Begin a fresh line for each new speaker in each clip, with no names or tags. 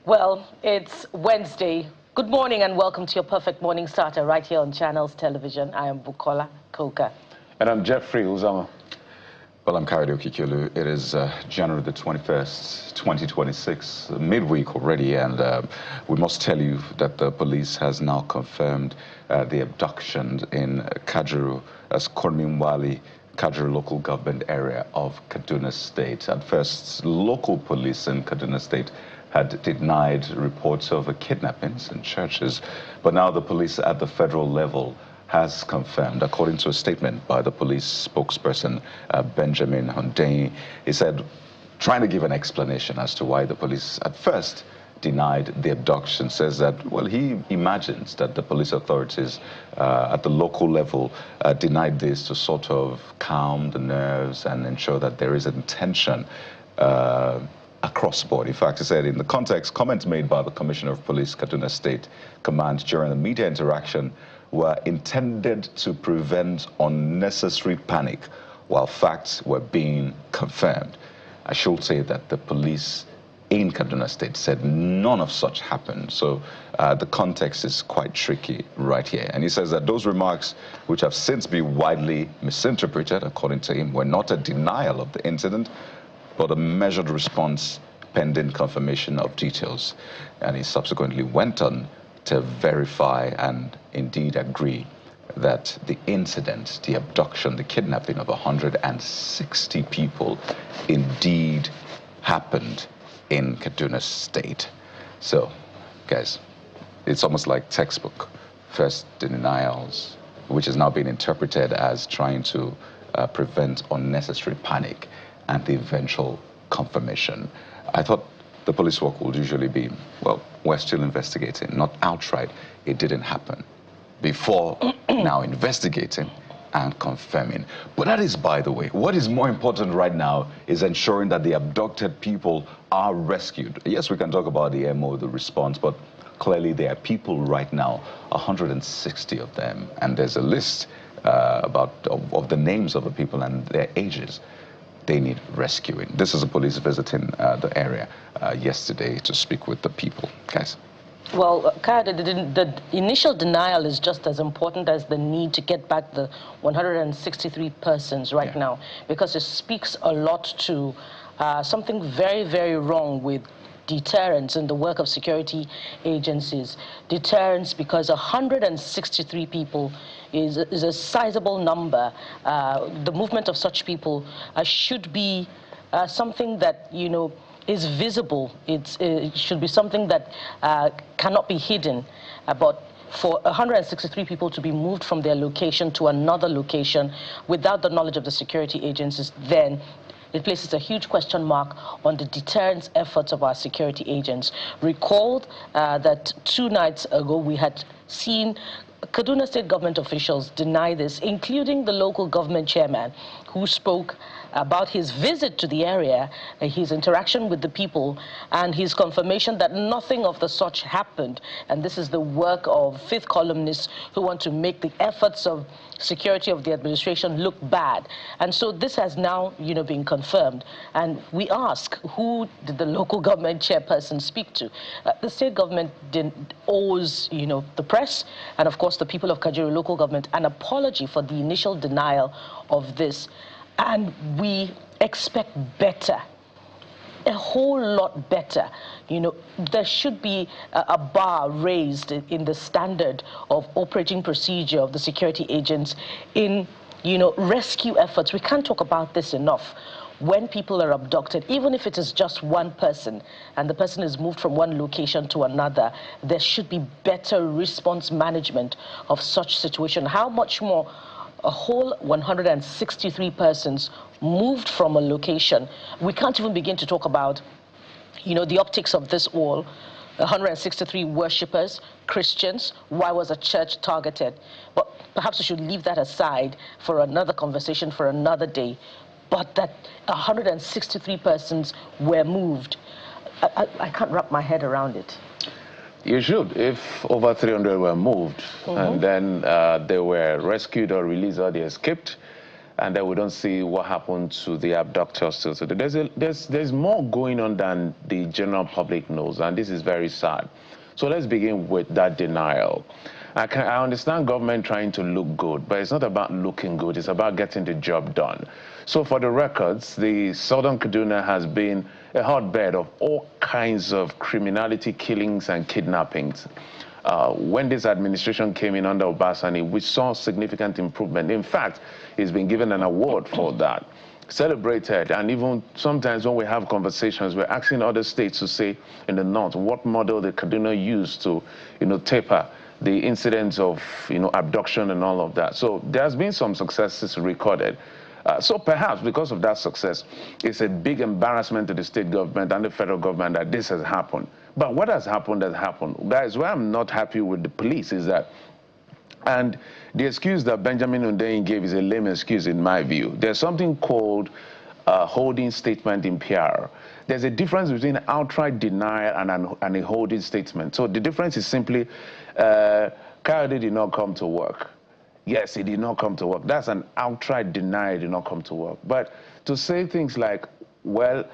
Well, it's Wednesday. Good morning and welcome to your perfect morning starter right here on Channels Television. I am Bukola Koka.
And I'm Jeffrey Uzama.
Well, I'm Karadoki Kilu. It is January the 21st, 2026, midweek already, and we must tell you that the police has now confirmed the abduction in Kajuru, as Korminwali, Kajuru local government area of Kaduna State. At first, local police in Kaduna State had denied reports of kidnappings in churches, but now the police at the federal level has confirmed, according to a statement by the police spokesperson, Benjamin Hundeyin. He said, trying to give an explanation as to why the police at first denied the abduction, says that, well, he imagines that the police authorities at the local level denied this to sort of calm the nerves and ensure that there is intention across board. In fact, he said in the context, comments made by the Commissioner of Police, Kaduna State Command during the media interaction were intended to prevent unnecessary panic while facts were being confirmed. I should say that the police in Kaduna State said none of such happened. So the context is quite tricky right here. And he says that those remarks, which have since been widely misinterpreted, according to him, were not a denial of the incident, but a measured response pending confirmation of details. And he subsequently went on to verify and indeed agree that the incident, the abduction, the kidnapping of 160 people indeed happened in Kaduna State. So, guys, it's almost like textbook. First, the denials, which is now being interpreted as trying to prevent unnecessary panic, and the eventual confirmation. I thought the police work would usually be, well, we're still investigating, not outright, it didn't happen, before now investigating and confirming. But that is, by the way, what is more important right now is ensuring that the abducted people are rescued. Yes, we can talk about the MO, the response, but clearly there are people right now, 160 of them, and there's a list of the names of the people and their ages. They need rescuing. This is the police visiting the area yesterday to speak with the people. Guys.
Well, Kaya, the initial denial is just as important as the need to get back the 163 persons right now, because it speaks a lot to something very, very wrong with deterrence in the work of security agencies. Deterrence, because 163 people is a sizable number. The movement of such people should be something that, you know, is visible. It should be something that cannot be hidden. But for 163 people to be moved from their location to another location without the knowledge of the security agencies, then it places a huge question mark on the deterrence efforts of our security agents. Recalled that 2 nights ago we had seen Kaduna State government officials deny this, including the local government chairman, who spoke about his visit to the area, his interaction with the people, and his confirmation that nothing of the such happened. And this is the work of fifth columnists who want to make the efforts of security of the administration look bad. And so this has now, you know, been confirmed. And we ask, who did the local government chairperson speak to? The state government owes, you know, the press and, of course, the people of Kajuru local government an apology for the initial denial of this. And we expect better, a whole lot better. You know, there should be a bar raised in the standard of operating procedure of the security agents in, you know, rescue efforts. We can't talk about this enough. When people are abducted, even if it is just one person and the person is moved from one location to another, there should be better response management of such situation. How much more a whole 163 persons moved from a location? We can't even begin to talk about, you know, the optics of this all. 163 worshippers, Christians. Why was a church targeted? But perhaps we should leave that aside for another conversation, for another day. But that 163 persons were moved, I can't wrap my head around it.
You should, if over 300 were moved, and then they were rescued or released or they escaped, and then we don't see what happened to the abductors still. So there's more going on than the general public knows, and this is very sad. So let's begin with that denial. I understand government trying to look good, but it's not about looking good. It's about getting the job done. So for the records, the southern Kaduna has been a hotbed of all kinds of criminality, killings, and kidnappings. When this administration came in under Obasanjo, we saw significant improvement. In fact, he's been given an award for that, celebrated, and even sometimes when we have conversations, we're asking other states to say in the north what model the Kaduna used to, taper the incidents of, abduction and all of that. So there's been some successes recorded. So perhaps because of that success, it's a big embarrassment to the state government and the federal government that this has happened. But what has happened has happened. Guys, where I'm not happy with the police is that, and the excuse that Benjamin Hundeyin gave is a lame excuse in my view. There's something called a holding statement in PR. There's a difference between outright denial and a holding statement. So the difference is simply, Kayode did not come to work. Yes, he did not come to work. That's an outright denial, he did not come to work. But to say things like, well,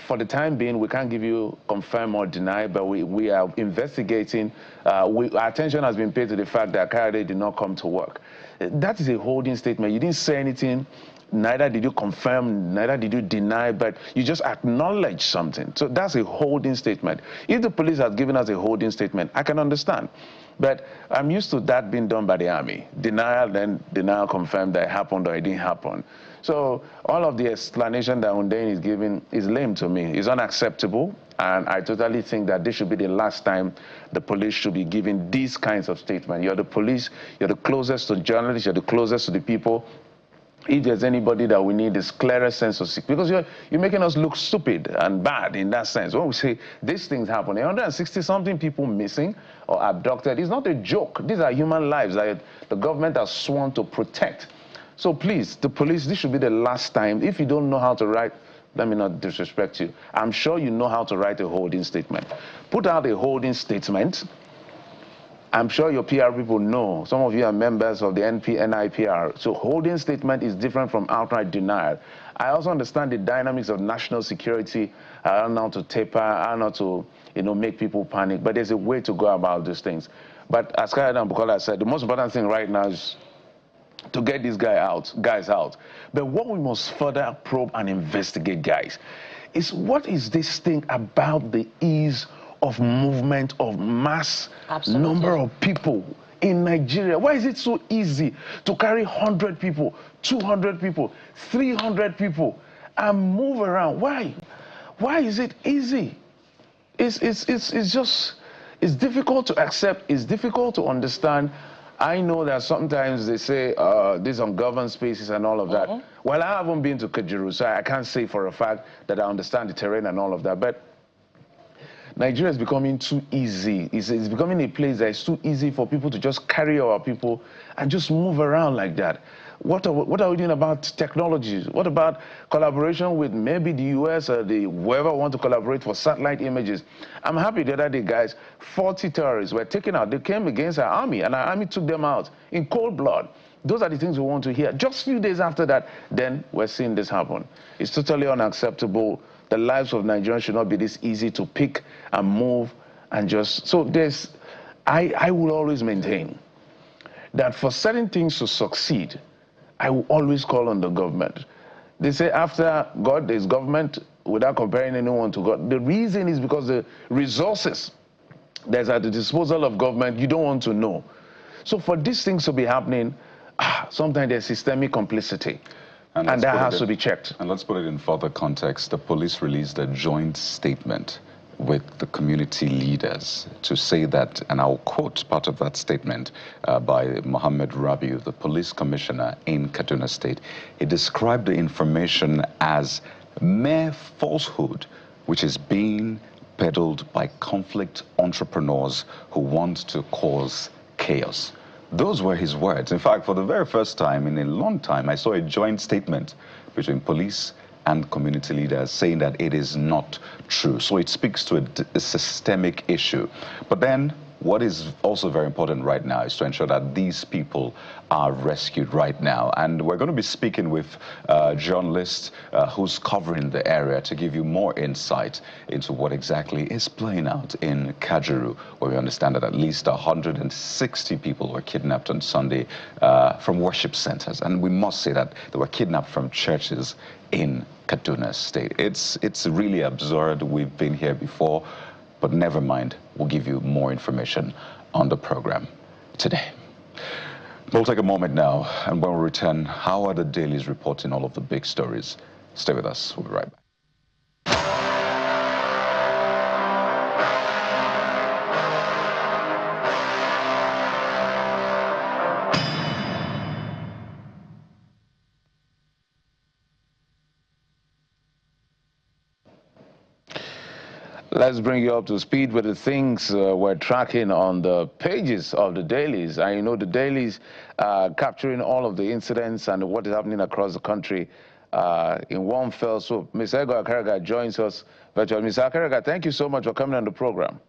for the time being, we can't give you confirm or deny, but we are investigating. Our attention has been paid to the fact that Kayode did not come to work. That is a holding statement. You didn't say anything, neither did you confirm, neither did you deny, but you just acknowledge something. So that's a holding statement. If the police had given us a holding statement, I can understand. But I'm used to that being done by the army. Denial, then denial confirmed that it happened or it didn't happen. So all of the explanation that Hundeyin is giving is lame to me. It's unacceptable, and I totally think that this should be the last time the police should be giving these kinds of statements. You're the police, you're the closest to journalists, you're the closest to the people. If there's anybody that we need this clearer sense of security, because you're making us look stupid and bad in that sense. When we say these things happen, 160-something people missing or abducted, it's not a joke. These are human lives that the government has sworn to protect. So please, the police, this should be the last time. If you don't know how to write, let me not disrespect you, I'm sure you know how to write a holding statement. Put out a holding statement. I'm sure your PR people know. Some of you are members of the NIPR. So holding statement is different from outright denial. I also understand the dynamics of national security. I don't know how to taper, I don't know to make people panic. But there's a way to go about these things. But as Kayode and Bukola said, the most important thing right now is to get these guys out. But what we must further probe and investigate, guys, is what is this thing about the ease of movement of mass number of people in Nigeria? Why is it so easy to carry 100 people, 200 people, 300 people and move around? Why? Why is it easy? It's difficult to accept. It's difficult to understand. I know that sometimes they say these ungoverned spaces and all of that. Well, I haven't been to Kajuru, so I can't say for a fact that I understand the terrain and all of that. But Nigeria is becoming too easy. It's becoming a place that is too easy for people to just carry our people and just move around like that. What are we doing about technologies? What about collaboration with maybe the US or whoever want to collaborate for satellite images? I'm happy the other day, guys, 40 terrorists were taken out. They came against our army, and our army took them out in cold blood. Those are the things we want to hear. Just a few days after that, then we're seeing this happen. It's totally unacceptable. The lives of Nigerians should not be this easy to pick and move and just... So I will always maintain that for certain things to succeed, I will always call on the government. They say after God, there's government, without comparing anyone to God. The reason is because the resources that's at the disposal of government, you don't want to know. So for these things to be happening, sometimes there's systemic complicity. And that has to be checked. And
let's put it in further context. The police released a joint statement with the community leaders to say that, and I'll quote part of that statement by Mohammed Rabiu, the police commissioner in Kaduna State. He described the information as mere falsehood, which is being peddled by conflict entrepreneurs who want to cause chaos. Those were his words. In fact, for the very first time in a long time, I saw a joint statement between police and community leaders saying that it is not true. So it speaks to a systemic issue. But then what is also very important right now is to ensure that these people are rescued right now. And we're going to be speaking with a journalist who's covering the area to give you more insight into what exactly is playing out in Kajuru, where we understand that at least 160 people were kidnapped on Sunday from worship centers. And we must say that they were kidnapped from churches in Kaduna State. It's really absurd. We've been here before, but never mind. We'll give you more information on the program today. We'll take a moment now, and when we return, how are the dailies reporting all of the big stories? Stay with us. We'll be right back.
Let's bring you up to speed with the things we're tracking on the pages of the dailies. And you know, the dailies capturing all of the incidents and what is happening across the country in one fell swoop. Ms. Ego Akaraga joins us virtually. Ms. Akaraga, thank you so much for coming on the program.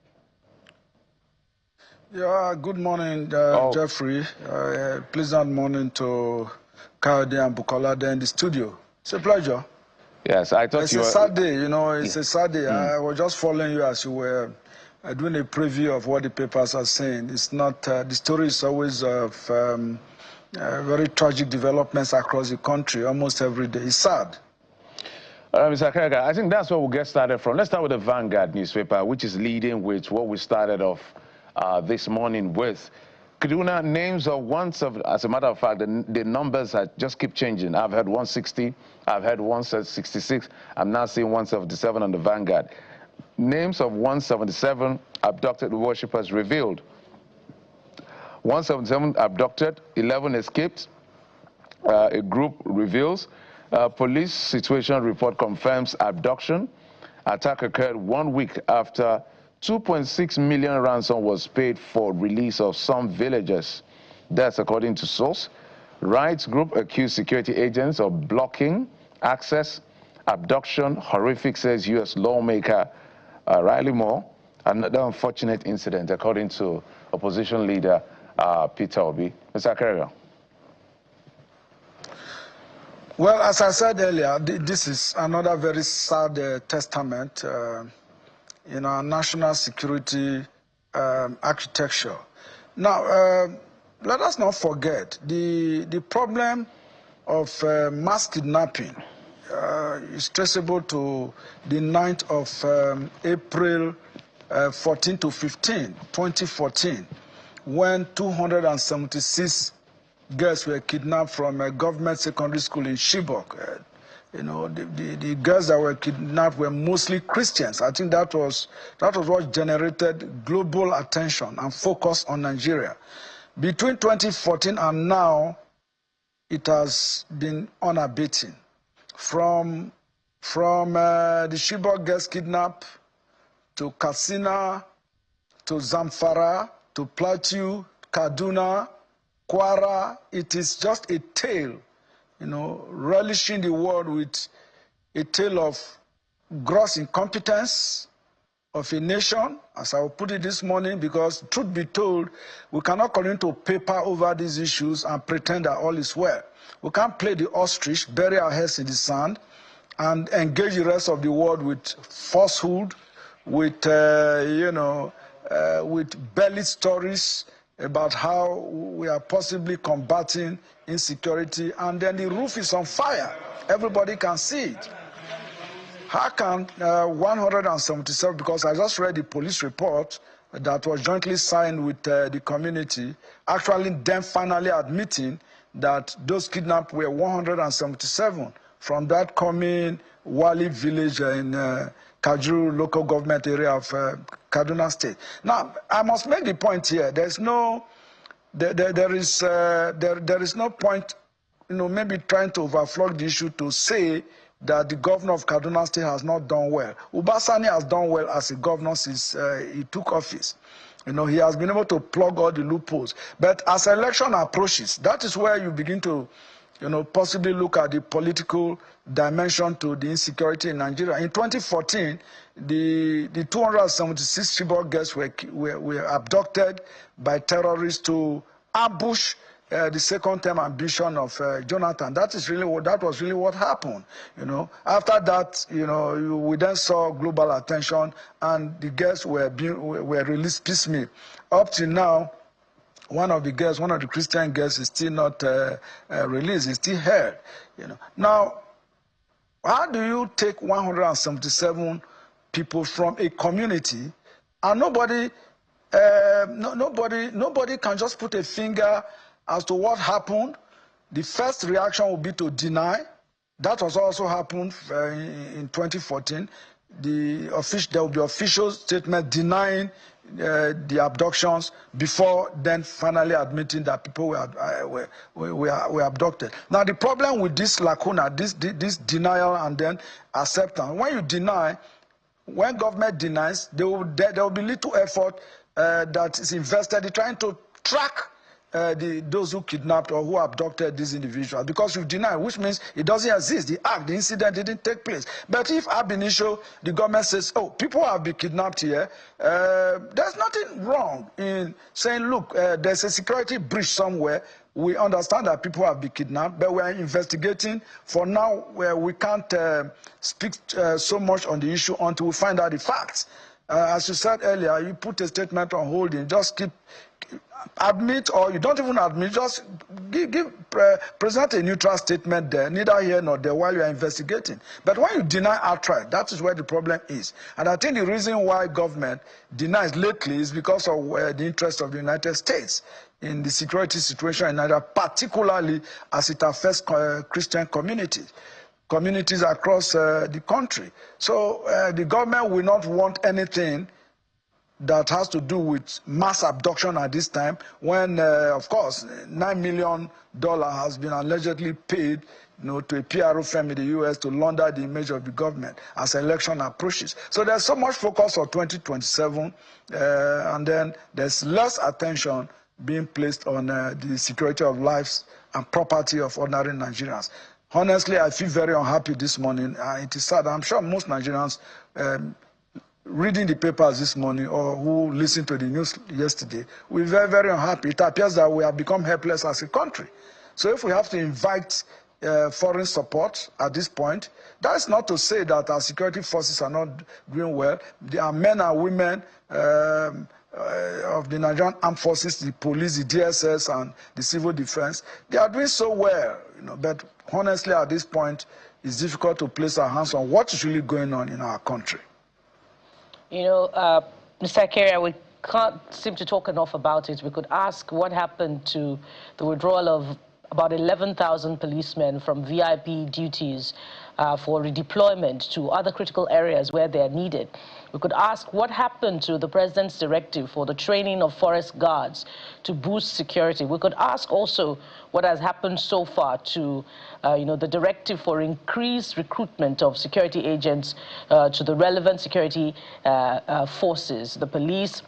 Yeah, good morning, Jeffrey. Pleasant morning to Kayode and Bukola there in the studio. It's a pleasure.
Yes, I thought
it's a sad day, you know, it's a sad day. I was just following you as you were doing a preview of what the papers are saying. It's not, the story is always of very tragic developments across the country almost every day. It's sad.
Mr. Akaraga, I think that's where we'll get started from. Let's start with the Vanguard newspaper, which is leading with what we started off this morning with. Kaduna names of once of, as a matter of fact, the numbers just keep changing. I've heard 160, I've heard 166, I'm now seeing 177 on the Vanguard. Names of 177 abducted worshippers revealed. 177 abducted, 11 escaped, a group reveals. Police situation report confirms abduction. Attack occurred 1 week after 2.6 million ransom was paid for release of some villagers. That's according to source. Rights group accused security agents of blocking access. Abduction horrific, says U.S. lawmaker Riley Moore. Another unfortunate incident, according to opposition leader Peter Obi. Mr. Akaraga.
Well, as I said earlier, this is another very sad testament in our national security architecture. Now, let us not forget the problem of mass kidnapping is traceable to the 9th of April 14 to 15, 2014, when 276 girls were kidnapped from a government secondary school in Chibok. You know, the girls that were kidnapped were mostly Christians. I think that was what generated global attention and focus on Nigeria. Between 2014 and now, it has been unabating. From the Chibok girls kidnapped to Katsina, to Zamfara, to Plateau, Kaduna, Kwara, it is just a tale, you know, relishing the world with a tale of gross incompetence of a nation, as I will put it this morning, because truth be told, we cannot come into paper over these issues and pretend that all is well. We can't play the ostrich, bury our heads in the sand, and engage the rest of the world with falsehood, with, with belly stories about how we are possibly combating insecurity, and then the roof is on fire. Everybody can see it. How can 177, because I just read the police report that was jointly signed with the community, actually then finally admitting that those kidnapped were 177 from that coming Wali village in Kajuru local government area of Kaduna State. Now, I must make the point here. There is no point, you know, maybe trying to overflow the issue to say that the governor of Kaduna State has not done well. Ubasani has done well as a governor since he took office. You know, he has been able to plug all the loopholes. But as election approaches, that is where you begin to possibly look at the political dimension to the insecurity in Nigeria. In 2014, the 276 Chibok girls were abducted by terrorists to ambush the second-term ambition of Jonathan. That was really what happened. After that, we then saw global attention, and the girls were released piecemeal. Up to now, one of the Christian girls is still not released. Is still held. Now, how do you take 177 people from a community, and nobody can just put a finger as to what happened? The first reaction will be to deny. That was also happened in 2014. There will be official statement denying the abductions before then finally admitting that people were abducted. Now the problem with this lacuna, this denial and then acceptance, when you deny, when government denies, there will be little effort that is invested in trying to track those who kidnapped or who abducted these individuals, because you deny, which means it doesn't exist. The incident didn't take place. But if ab initio the government says, oh, people have been kidnapped here, there's nothing wrong in saying, look, there's a security breach somewhere. We understand that people have been kidnapped, but we are investigating. For now, we can't speak so much on the issue until we find out the facts. As you said earlier, you put a statement on holding. Just admit, or you don't even admit, just present a neutral statement there, neither here nor there, while you are investigating. But when you deny outright, that is where the problem is. And I think the reason why government denies lately is because of the interest of the United States in the security situation in Nigeria, particularly as it affects Christian communities across the country. So the government will not want anything that has to do with mass abduction at this time, when, of course, $9 million has been allegedly paid to a PRO firm in the U.S. to launder the image of the government as election approaches. So there's so much focus on 2027, and then there's less attention being placed on the security of lives and property of ordinary Nigerians. Honestly, I feel very unhappy this morning. It is sad. I'm sure most Nigerians reading the papers this morning or who listened to the news yesterday, we're very, very unhappy. It appears that we have become helpless as a country. So if we have to invite foreign support at this point, that's not to say that our security forces are not doing well. There are men and women of the Nigerian Armed Forces, the police, the DSS, and the civil defense. They are doing so well, but honestly, at this point, it's difficult to place our hands on what is really going on in our country.
Mr. Keria, we can't seem to talk enough about it. We could ask what happened to the withdrawal of about 11,000 policemen from VIP duties for redeployment to other critical areas where they are needed. We could ask what happened to the president's directive for the training of forest guards to boost security. We could ask also what has happened so far to the directive for increased recruitment of security agents to the relevant security forces, the police,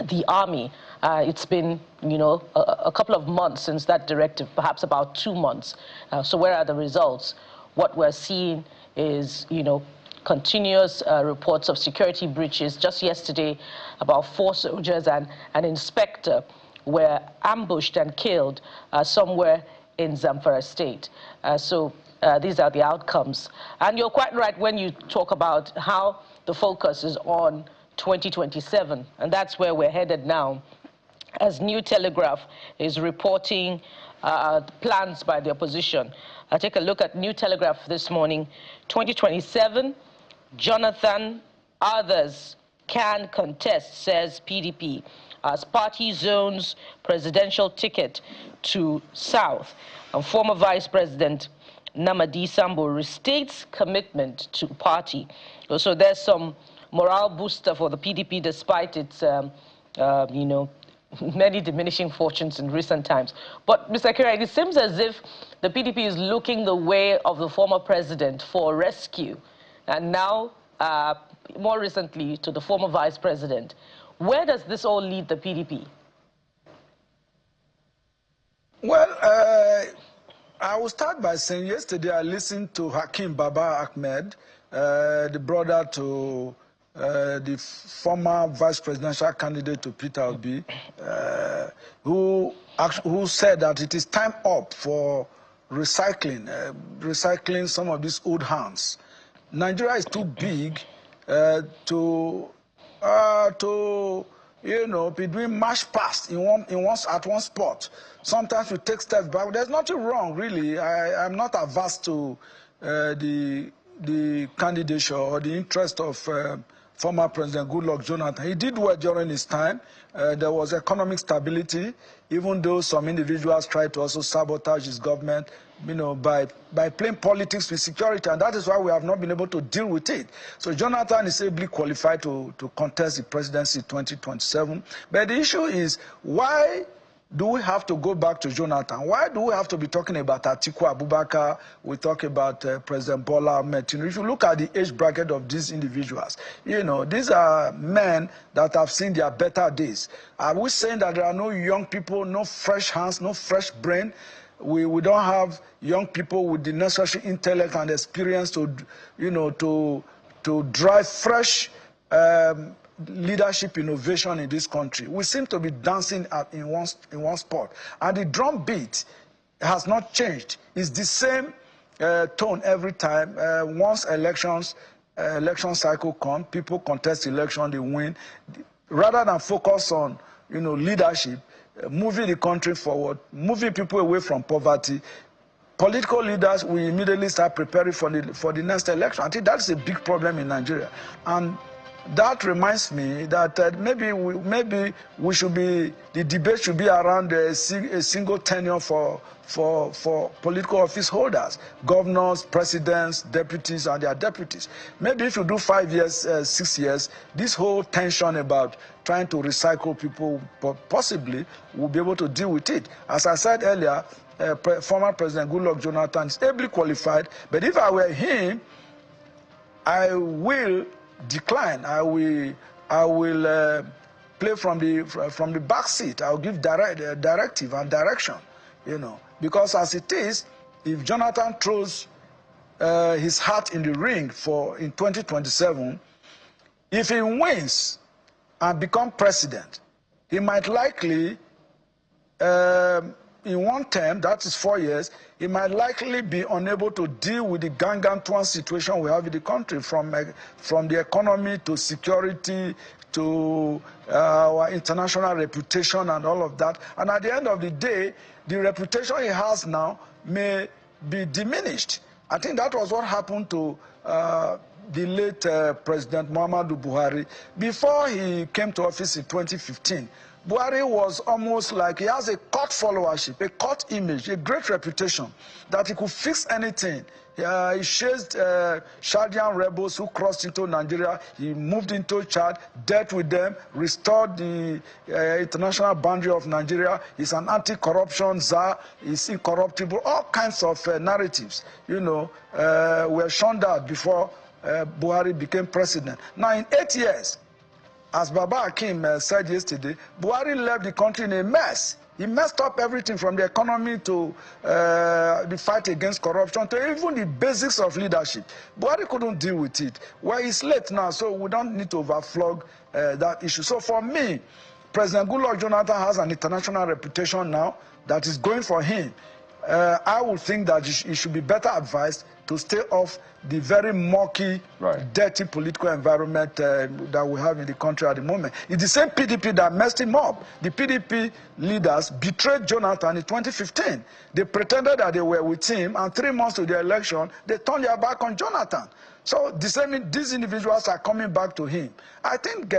the army. It's been, a couple of months since that directive, perhaps about 2 months. So where are the results? What we're seeing is, continuous reports of security breaches. Just yesterday, about 4 soldiers and an inspector were ambushed and killed somewhere in Zamfara State. So these are the outcomes. And you're quite right when you talk about how the focus is on 2027, and that's where we're headed now, as New Telegraph is reporting plans by the opposition. I'll take a look at New Telegraph this morning. 2027, Jonathan, others can contest, says PDP, as party zones presidential ticket to South. And former Vice President Namadi Sambo restates commitment to party. So there's some morale booster for the PDP despite its, many diminishing fortunes in recent times. But, Mr. Keria, it seems as if the PDP is looking the way of the former president for rescue, and now, more recently, to the former vice president. Where does this all lead the PDP?
Well, I will start by saying yesterday I listened to Hakim Baba Ahmed, the brother to the former vice presidential candidate to Peter Obi, who said that it is time up for recycling some of these old hands. Nigeria is too big to be doing mash past at one spot. Sometimes you take steps back. There's nothing wrong, really. I'm not averse to the candidature or the interest of former President Goodluck Jonathan. He did well during his time. There was economic stability, even though some individuals tried to also sabotage his government, by playing politics with security, and that is why we have not been able to deal with it. So Jonathan is ably qualified to contest the presidency 2027. But the issue is, why do we have to go back to Jonathan? Why do we have to be talking about Atiku Abubakar? We talk about President Bola Ahmed Tinubu. If you look at the age bracket of these individuals, these are men that have seen their better days. Are we saying that there are no young people, no fresh hands, no fresh brain? We don't have young people with the necessary intellect and experience to drive fresh leadership innovation in this country. We seem to be dancing in one spot, and the drum beat has not changed. It's the same tone every time. Once election cycle comes, people contest election, they win. Rather than focus on leadership, moving the country forward, moving people away from poverty, political leaders will immediately start preparing for the next election. I think that's a big problem in Nigeria, and that reminds me that maybe the debate should be around a single tenure for political office holders, governors, presidents, deputies, and their deputies. Maybe if you do 5 years, 6 years, this whole tension about trying to recycle people possibly will be able to deal with it. As I said earlier, former President Goodluck Jonathan is ably qualified, but if I were him, I will decline. I will play from the back seat. I'll give directive and direction, because as it is, if Jonathan throws his hat in the ring in 2027, if he wins and become president, he might likely, in one term, that is 4 years, he might likely be unable to deal with the gargantuan situation we have in the country, from the economy to security to our international reputation and all of that. And at the end of the day, the reputation he has now may be diminished. I think that was what happened to the late President Muhammadu Buhari. Before he came to office in 2015, Buhari was almost like, he has a cult followership, a cult image, a great reputation, that he could fix anything. He chased Chadian rebels who crossed into Nigeria. He moved into Chad, dealt with them, restored the international boundary of Nigeria. He's an anti-corruption czar. He's incorruptible. All kinds of narratives, were shown out before Buhari became president. Now, in 8 years, as Baba Hakim said yesterday, Buhari left the country in a mess. He messed up everything, from the economy to the fight against corruption to even the basics of leadership. Buhari couldn't deal with it. Well, it's late now, so we don't need to overflog that issue. So for me, President Goodluck Jonathan has an international reputation now that is going for him. I would think that he should be better advised to stay off the very murky, dirty political environment that we have in the country at the moment. It's the same PDP that messed him up. The PDP leaders betrayed Jonathan in 2015. They pretended that they were with him, and 3 months to the election, they turned their back on Jonathan. So these individuals are coming back to him. I think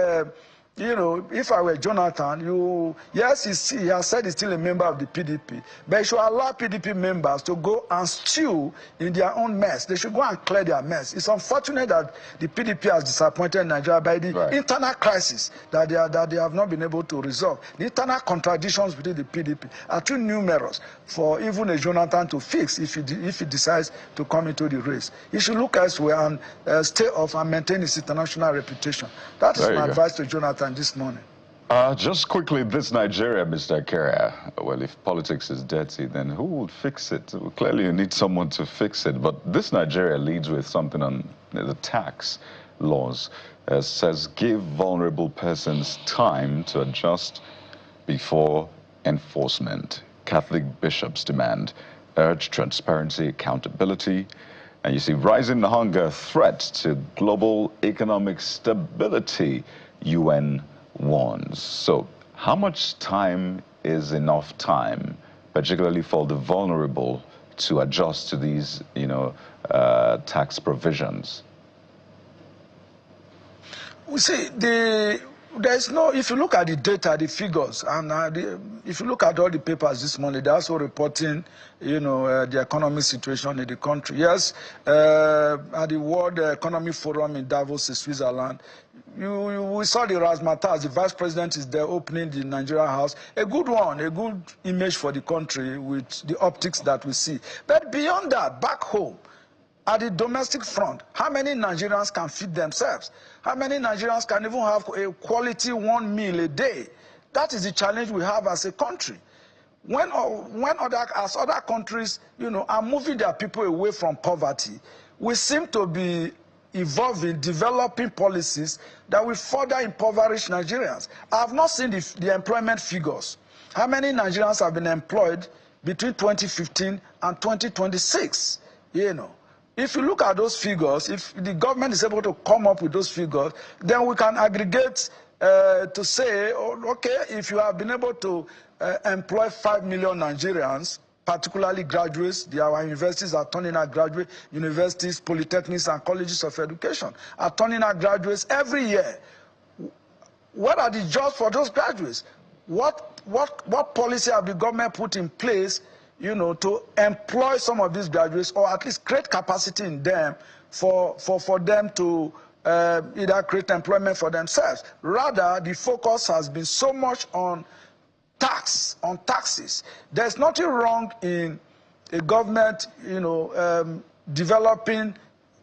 if I were Jonathan, yes, he has said he's still a member of the PDP, but he should allow PDP members to go and stew in their own mess. They should go and clear their mess. It's unfortunate that the PDP has disappointed Nigeria by the internal crisis that they have not been able to resolve. The internal contradictions within the PDP are too numerous for even a Jonathan to fix if he decides to come into the race. He should look elsewhere and stay off and maintain his international reputation. That is my advice to Jonathan this morning.
Just quickly, this Nigeria, Mr. Akera. Well, if politics is dirty, then who will fix it? Well, clearly, you need someone to fix it. But this Nigeria leads with something on the tax laws. Says give vulnerable persons time to adjust before enforcement. Catholic bishops demand, urge transparency, accountability. And you see, rising hunger threat to global economic stability, UN warns. So how much time is enough time, particularly for the vulnerable, to adjust to these, tax provisions?
We see, there's no, if you look at the data, the figures, and if you look at all the papers this morning, they're also reporting, the economic situation in the country. Yes, at the World Economic Forum in Davos, in Switzerland, we saw the razzmatazz. The vice president is there opening the Nigeria House. A good one, a good image for the country with the optics that we see. But beyond that, back home, at the domestic front, how many Nigerians can feed themselves? How many Nigerians can even have a quality one meal a day? That is the challenge we have as a country. When other countries, are moving their people away from poverty, we seem to be evolving, developing policies that will further impoverish Nigerians. I have not seen the employment figures. How many Nigerians have been employed between 2015 and 2026? If you look at those figures, if the government is able to come up with those figures, then we can aggregate to say, okay, if you have been able to employ 5 million Nigerians, particularly graduates, our universities are turning out graduates, universities, polytechnics, and colleges of education are turning out graduates every year. What are the jobs for those graduates? What policy have the government put in place to employ some of these graduates, or at least create capacity in them for them to either create employment for themselves? Rather, the focus has been so much on taxes. There's nothing wrong in a government, developing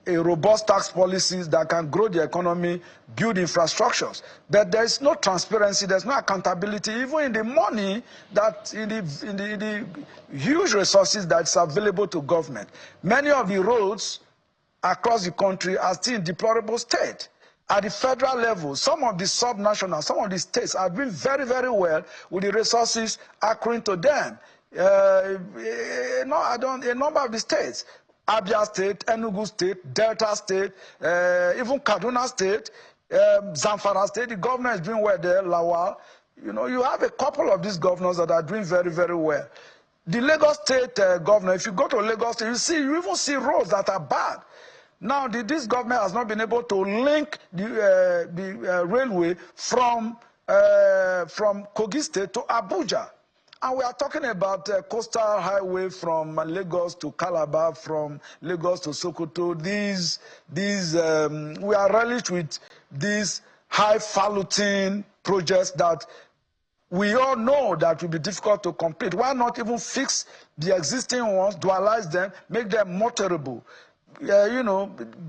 a robust tax policies that can grow the economy, build infrastructures. But there is no transparency, there's no accountability, even in the money that in the huge resources that's available to government. Many of the roads across the country are still in deplorable state. At the federal level, some of the subnational, some of the states are doing very, very well with the resources accruing to them. A number of the states, Abia State, Enugu State, Delta State, even Kaduna State, Zamfara State, the governor is doing well there, Lawal. You have a couple of these governors that are doing very, very well. The Lagos State governor, if you go to Lagos State, you even see roads that are bad. Now, this government has not been able to link the railway from Kogi State to Abuja. And we are talking about coastal highway from Lagos to Calabar, from Lagos to Sokoto. We are relished with these highfalutin projects that we all know that will be difficult to complete. Why not even fix the existing ones, dualize them, make them motorable?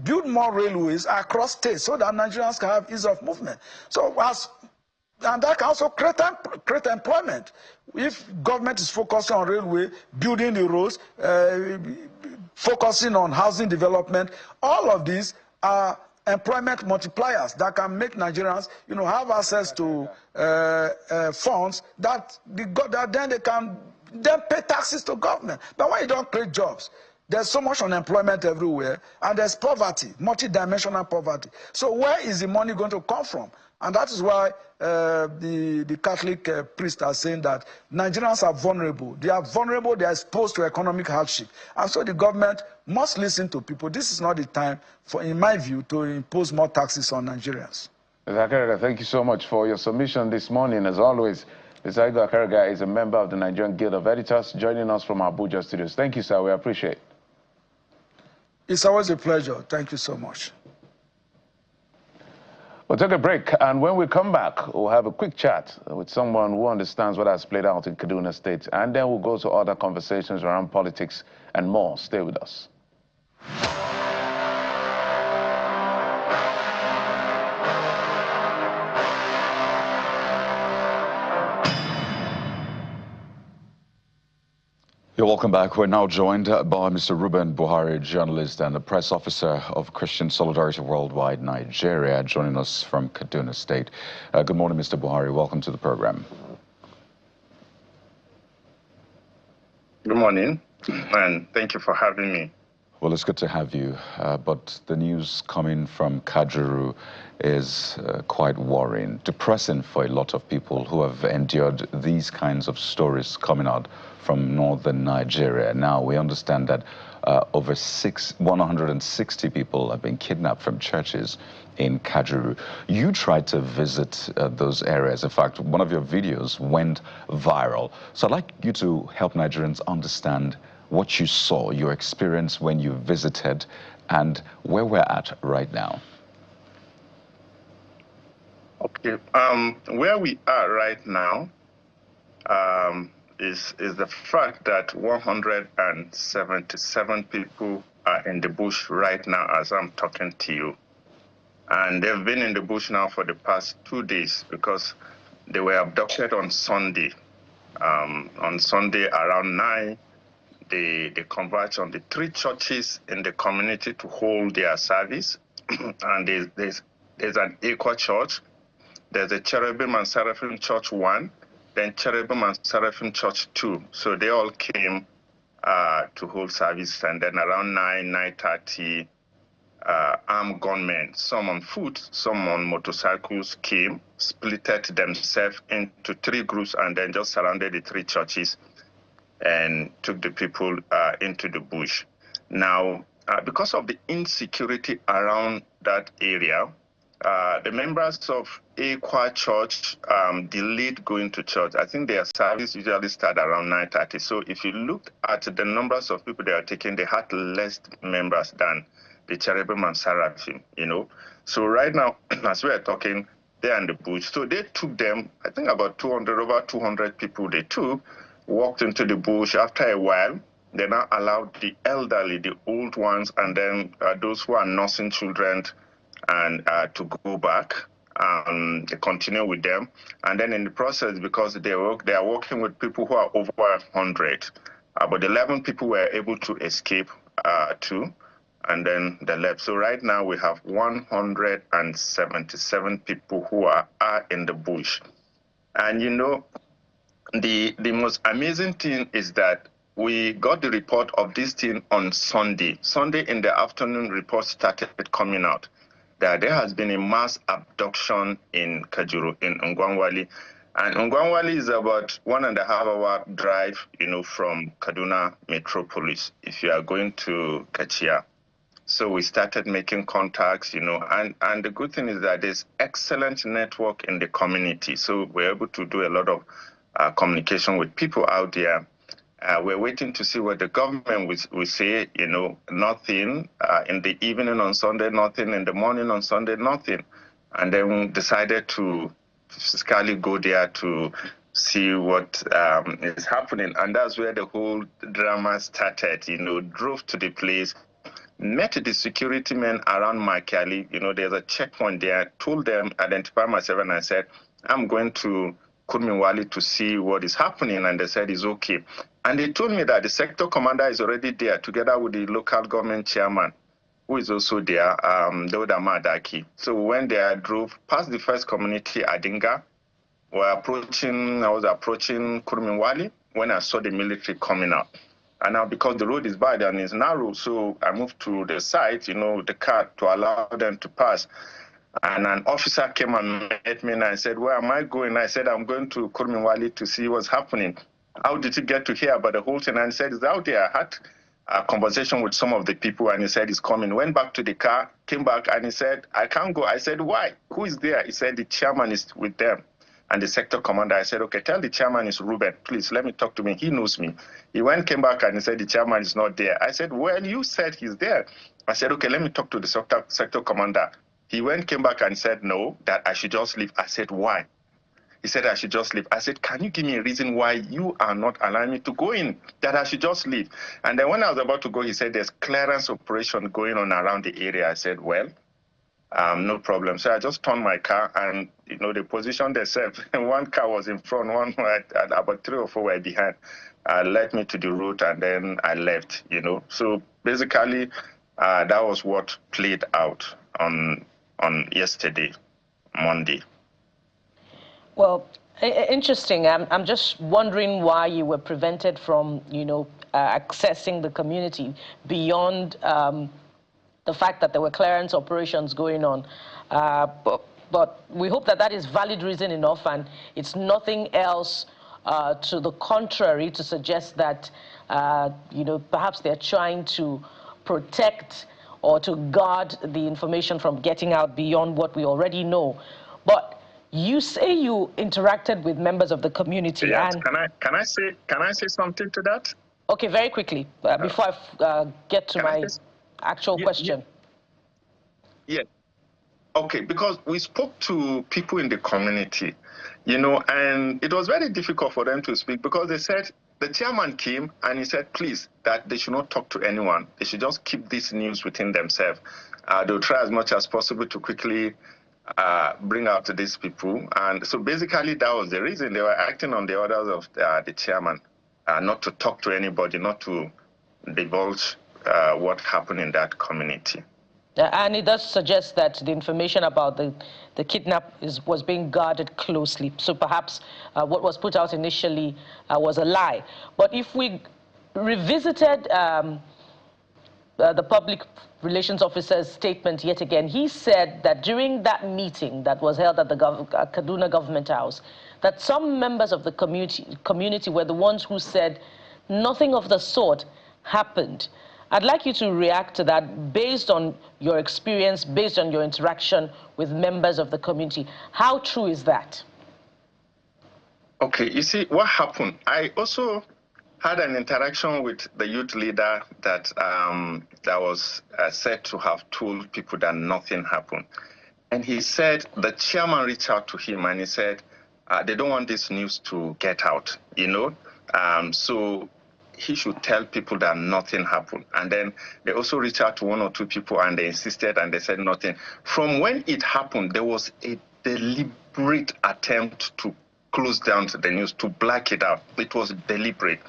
Build more railways across states so that Nigerians can have ease of movement. And that can also create employment. If government is focusing on railway, building the roads, focusing on housing development, all of these are employment multipliers that can make Nigerians, have access to funds that then they can pay taxes to government. But when you don't create jobs, there's so much unemployment everywhere, and there's poverty, multidimensional poverty. So where is the money going to come from? And that is why the Catholic priests are saying that Nigerians are vulnerable. They are vulnerable, they are exposed to economic hardship. And so the government must listen to people. This is not the time, in my view, to impose more taxes on Nigerians.
Mr. Akaraga, thank you so much for your submission this morning. As always, Mr. Igor Akaraga is a member of the Nigerian Guild of Editors, joining us from Abuja studios. Thank you, sir. We appreciate it.
It's always a pleasure. Thank you so much.
We'll take a break, and when we come back, we'll have a quick chat with someone who understands what has played out in Kaduna State, and then we'll go to other conversations around politics and more. Stay with us.
You're welcome back. We're now joined by Mr. Ruben Buhari, journalist and the press officer of Christian Solidarity Worldwide Nigeria, joining us from Kaduna State. Good morning, Mr. Buhari. Welcome to the program.
Good morning, and thank you for having me.
Well, it's good to have you, but the news coming from Kajuru is quite worrying, depressing for a lot of people who have endured these kinds of stories coming out from northern Nigeria. Now, we understand that over 160 people have been kidnapped from churches in Kajuru. You tried to visit those areas. In fact, one of your videos went viral. So I'd like you to help Nigerians understand what you saw, your experience when you visited, and where we're at right now.
Okay, where we are right now is the fact that 177 people are in the bush right now as I'm talking to you. And they've been in the bush now for the past 2 days because they were abducted on Sunday. On Sunday around 9, they converge on the 3 churches in the community to hold their service. And there's an Equa church, there's a Cherubim and Seraphim Church 1, then Cherubim and Seraphim Church 2. So they all came to hold service, and then around 9:30, armed gunmen, some on foot, some on motorcycles, came, splitted themselves into 3 groups, and then just surrounded the 3 churches and took the people into the bush. Now, because of the insecurity around that area, the members of Equa Church delayed going to church. I think their service usually start around 9:30. So if you look at the numbers of people they are taking, they had less members than the Cherubim and Seraphim, you know. So right now, as we are talking, they're in the bush. So they took them, I think about 200, over 200 people they took, walked into the bush. After a while, they now allowed the elderly, the old ones, and then those who are nursing children and to go back. They continue with them. And then in the process, because they are working with people who are over 100, but 11 people were able to escape too, and then they left. So right now we have 177 people who are in the bush. And you know, the most amazing thing is that we got the report of this thing on Sunday. Sunday in the afternoon, reports started coming out that there has been a mass abduction in Kajuru, in Ngwangwali. And Ngwangwali is about 1.5 hour drive, you know, from Kaduna metropolis, if you are going to Kachia. So we started making contacts, you know, and the good thing is that there's excellent network in the community. So we're able to do a lot of communication with people out there. We're waiting to see what the government will say, you know, nothing in the evening on Sunday, nothing in the morning on Sunday, nothing. And then we decided to physically go there to see what is happening. And that's where the whole drama started, you know, drove to the place, met the security men around Makali. You know, there's a checkpoint there, told them, identify myself, and I said, I'm going to Kurminwali to see what is happening, and they said it's okay. And they told me that the sector commander is already there together with the local government chairman, who is also there, Dauda Madaki. So we went there, drove past the first community, Adinga. I was approaching Kurminwali when I saw the military coming out. And now because the road is bad and it's narrow, so I moved to the side, you know, the car to allow them to pass. And an officer came and met me, and I said, where am I going? I said, I'm going to Kurminwali to see what's happening. How did you get to hear about the whole thing? And he said, it's out there. I had a conversation with some of the people, and he said, he's coming. Went back to the car, came back, and he said, I can't go. I said, why? Who is there? He said, the chairman is with them. And the sector commander, I said, okay, tell the chairman it's Ruben. Please, let me talk to him. He knows me. He went, came back, and he said, the chairman is not there. I said, well, you said he's there. I said, okay, let me talk to the sector commander. He went, came back, and said, no, that I should just leave. I said, why? He said, I should just leave. I said, can you give me a reason why you are not allowing me to go in, that I should just leave? And then when I was about to go, he said, there's clearance operation going on around the area. I said, well, No problem. So I just turned my car, and they positioned themselves. One car was in front, one and about 3 or 4 were behind. Led me to the route, and then I left. So basically, that was what played out on yesterday, Monday.
Well, interesting. I'm just wondering why you were prevented from, accessing the community beyond the fact that there were clearance operations going on. But we hope that that is valid reason enough, and it's nothing else to the contrary to suggest that, perhaps they're trying to protect or to guard the information from getting out beyond what we already know. But you say you interacted with members of the community.
Yes.
And
Can I say something to that?
okay, very quickly, before I get to my actual question.
Yeah. Okay, because we spoke to people in the community, and it was very difficult for them to speak because they said the chairman came and he said, please, that they should not talk to anyone. They should just keep this news within themselves. They'll try as much as possible to quickly bring out to these people. And so basically that was the reason they were acting on the orders of the chairman, not to talk to anybody, not to divulge what happened in that community.
And it does suggest that the information about the kidnap was being guarded closely. So perhaps what was put out initially was a lie. But if we revisited the public relations officer's statement yet again, he said that during that meeting that was held at the Kaduna government house, that some members of the community were the ones who said nothing of the sort happened. I'd like you to react to that based on your experience, based on your interaction with members of the community. How true is that?
Okay, you see, what happened? I also had an interaction with the youth leader that was said to have told people that nothing happened. And he said the chairman reached out to him and he said, they don't want this news to get out, so he should tell people that nothing happened. And then they also reached out to 1 or 2 people and they insisted and they said nothing. From when it happened, there was a deliberate attempt to close down the news, to black it out. It was deliberate.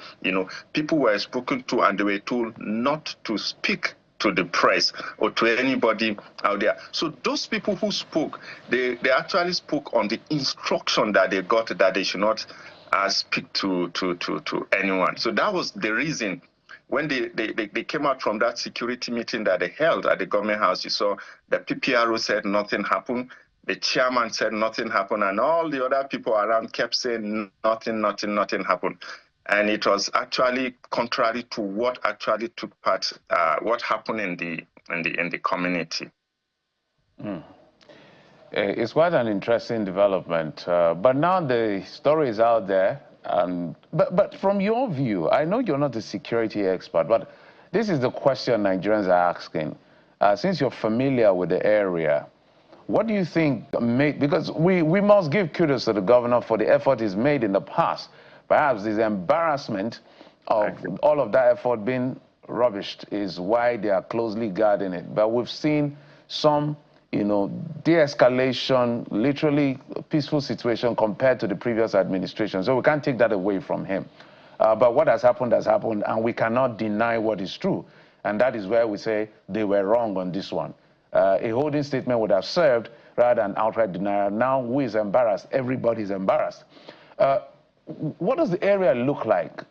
People were spoken to and they were told not to speak to the press or to anybody out there. So those people who spoke, they actually spoke on the instruction that they got that they should not speak to anyone. So that was the reason when they came out from that security meeting that they held at the government house. You saw the PPRO said nothing happened, the chairman said nothing happened, and all the other people around kept saying nothing happened. And it was actually contrary to what actually took part, what happened in the community.
It's quite an interesting development, but now the story is out there. But from your view, I know you're not a security expert, but this is the question Nigerians are asking. Since you're familiar with the area, what do you think made, because we must give kudos to the governor for the effort he's made in the past. Perhaps this embarrassment of all of that effort being rubbished is why they are closely guarding it. But we've seen some de-escalation, literally a peaceful situation compared to the previous administration. So we can't take that away from him. But what has happened, and we cannot deny what is true. And that is where we say they were wrong on this one. A holding statement would have served rather than outright denial. Now, who is embarrassed? Everybody's embarrassed. What does the area look like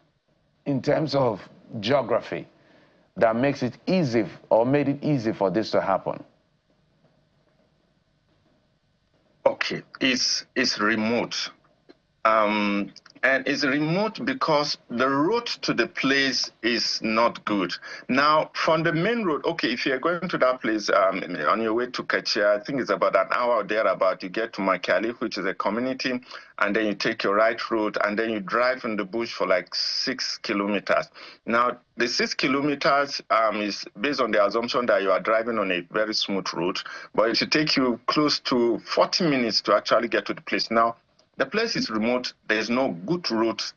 in terms of geography that makes it easy or made it easy for this to happen?
Okay, it's remote. And it's remote because the road to the place is not good. Now, from the main road, okay, if you're going to that place on your way to Kachia, I think it's about an hour or thereabout, you get to Makali, which is a community, and then you take your right road, and then you drive in the bush for like 6 kilometers. Now, the 6 kilometers is based on the assumption that you are driving on a very smooth road, but it should take you close to 40 minutes to actually get to the place. Now, the place is remote. There's no good route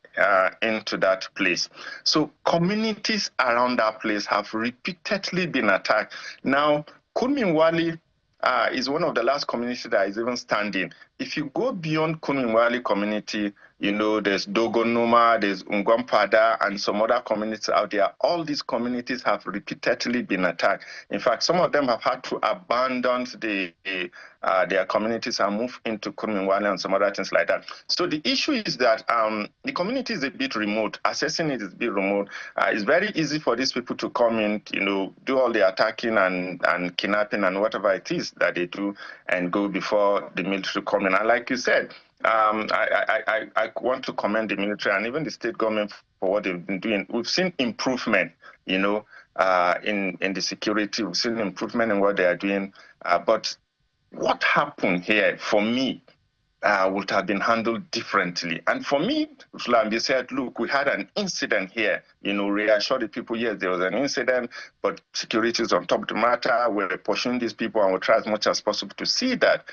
into that place. So communities around that place have repeatedly been attacked. Now, Kunminwali is one of the last communities that is even standing. If you go beyond Kunwinwali community, you know, there's Dogonuma, there's Ungwampada, and some other communities out there. All these communities have repeatedly been attacked. In fact, some of them have had to abandon their communities and move into Kunwinwali and some other things like that. So the issue is that the community is a bit remote. Assessing it is a bit remote. It's very easy for these people to come in, you know, do all the attacking and kidnapping and whatever it is that they do and go before the military come in. And like you said, I want to commend the military and even the state government for what they've been doing. We've seen improvement, you know, in the security. We've seen improvement in what they are doing. But what happened here, for me, would have been handled differently. And for me, they said, look, we had an incident here, you know, reassure the people, yes, there was an incident, but security is on top of the matter. We're pursuing these people and we'll try as much as possible to see that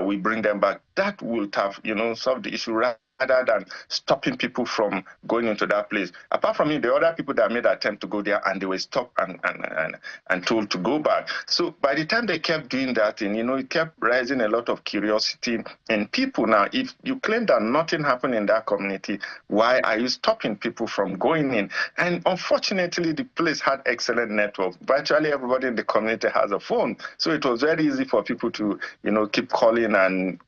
we bring them back. That would have, you know, solved the issue rather than stopping people from going into that place. Apart from it, the other people that made an attempt to go there and they were stopped and told to go back. So by the time they kept doing that thing, you know, it kept raising a lot of curiosity in people. Now, if you claim that nothing happened in that community, why are you stopping people from going in? And unfortunately, the place had excellent network. Virtually everybody in the community has a phone. So it was very easy for people to, you know, keep calling and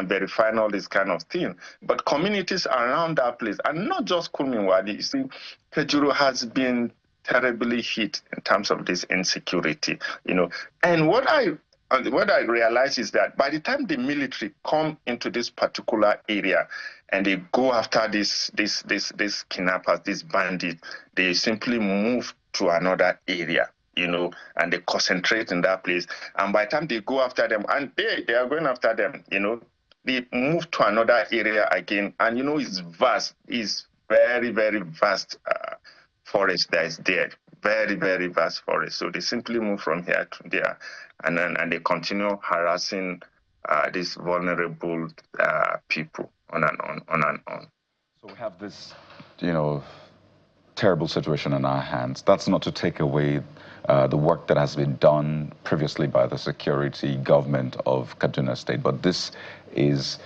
verifying all this kind of thing. But communities around that place, and not just Kulminwadi, you see, Kajuru has been terribly hit in terms of this insecurity, you know. And what I realize is that by the time the military come into this particular area and they go after these kidnappers, these bandits, they simply move to another area, you know, and they concentrate in that place. And by the time they go after them, and they are going after them, you know, they move to another area again. And, you know, it's vast. It's very, very vast forest that is there. Very, very vast forest. So they simply move from here to there. And they continue harassing these vulnerable people on and on.
So we have this, you know, terrible situation in our hands. That's not to take away the work that has been done previously by the security government of Kaduna State, but this is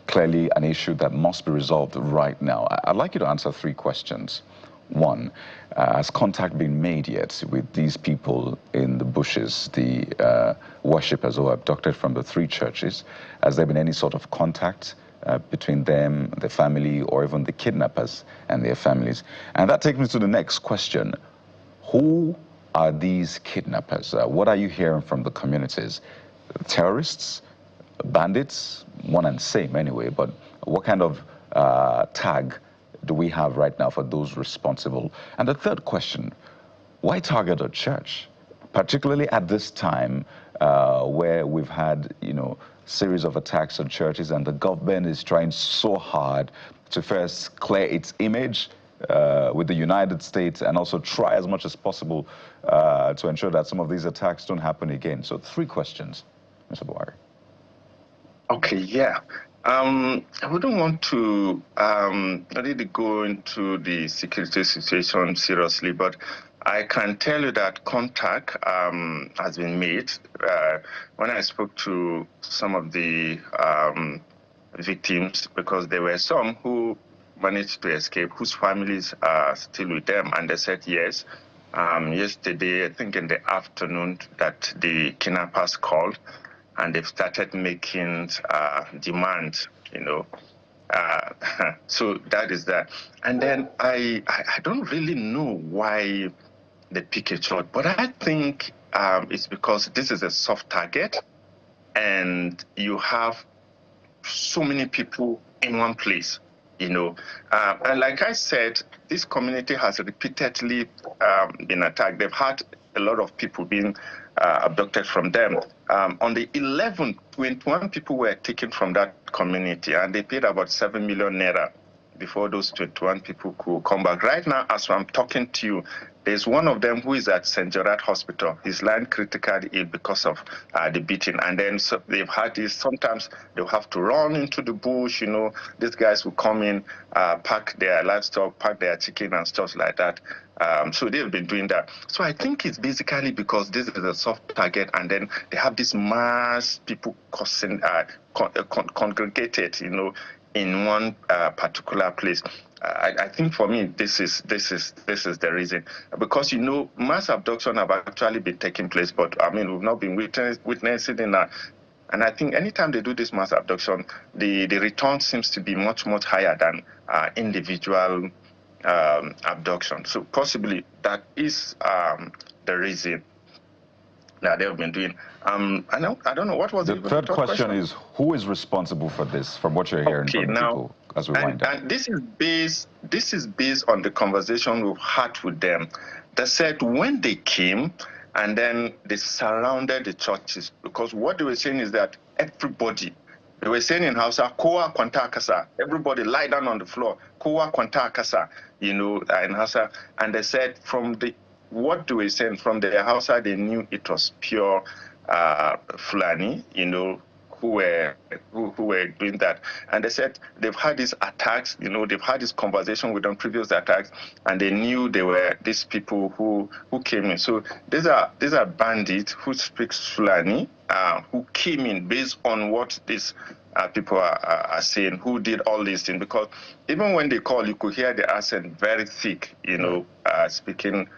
clearly an issue that must be resolved right now. I'd like you to answer 3 questions. 1, has contact been made yet with these people in the bushes, the worshippers who were abducted from the 3 churches? Has there been any sort of contact between them, the family, or even the kidnappers and their families? And that takes me to the next question. Who are these kidnappers? What are you hearing from the communities? Terrorists? Bandits? One and same anyway, but what kind of tag do we have right now for those responsible? And the third question, why target a church? Particularly at this time where we've had, you know, series of attacks on churches and the government is trying so hard to first clear its image with the United States and also try as much as possible to ensure that some of these attacks don't happen again. So 3 questions, Mr. Buhari.
Okay, yeah. I wouldn't want to really go into the security situation seriously, but I can tell you that contact has been made. When I spoke to some of the victims, because there were some who managed to escape, whose families are still with them, and they said yes. Yesterday, I think in the afternoon, that the kidnappers called, and they've started making demands, you know. So that is that. And then I don't really know why they pick a church, but I think it's because this is a soft target and you have so many people in one place, you know. And like I said, this community has repeatedly been attacked. They've had a lot of people being abducted from them. On the 11th, 21 people were taken from that community, and they paid about 7 million naira before those 21 people could come back. Right now, as I'm talking to you, there's one of them who is at St. Gerard Hospital. He's lying critically ill because of the beating. And then so they've had this, sometimes they'll have to run into the bush, you know. These guys will come in, pack their livestock, pack their chicken and stuff like that. So they've been doing that. So I think it's basically because this is a soft target, and then they have this mass people congregated, in one particular place. I think for me this is the reason, because mass abduction have actually been taking place, but I mean we've not been witnessing in that. And I think anytime they do this mass abduction, the return seems to be much higher than individual abduction. So possibly that is the reason that they've been doing. I don't know what was
the third question is, who is responsible for this? From what you're hearing from the people as we wind up.
And this is based on the conversation we've had with them. They said when they came, and then they surrounded the churches, because what they were saying is that everybody, they were saying in Hausa, Kowa Kwanta Kasa, everybody lie down on the floor, Kowa Kwanta Kasa, in Hausa. And they said what they were saying from their Hausa, they knew it was pure Fulani, who were doing that. And they said they've had these attacks, they've had this conversation with them, previous attacks, and they knew they were these people who came in. So these are bandits who speak Fulani, who came in based on what these people are saying, who did all these things. Because even when they call, you could hear the accent very thick, speaking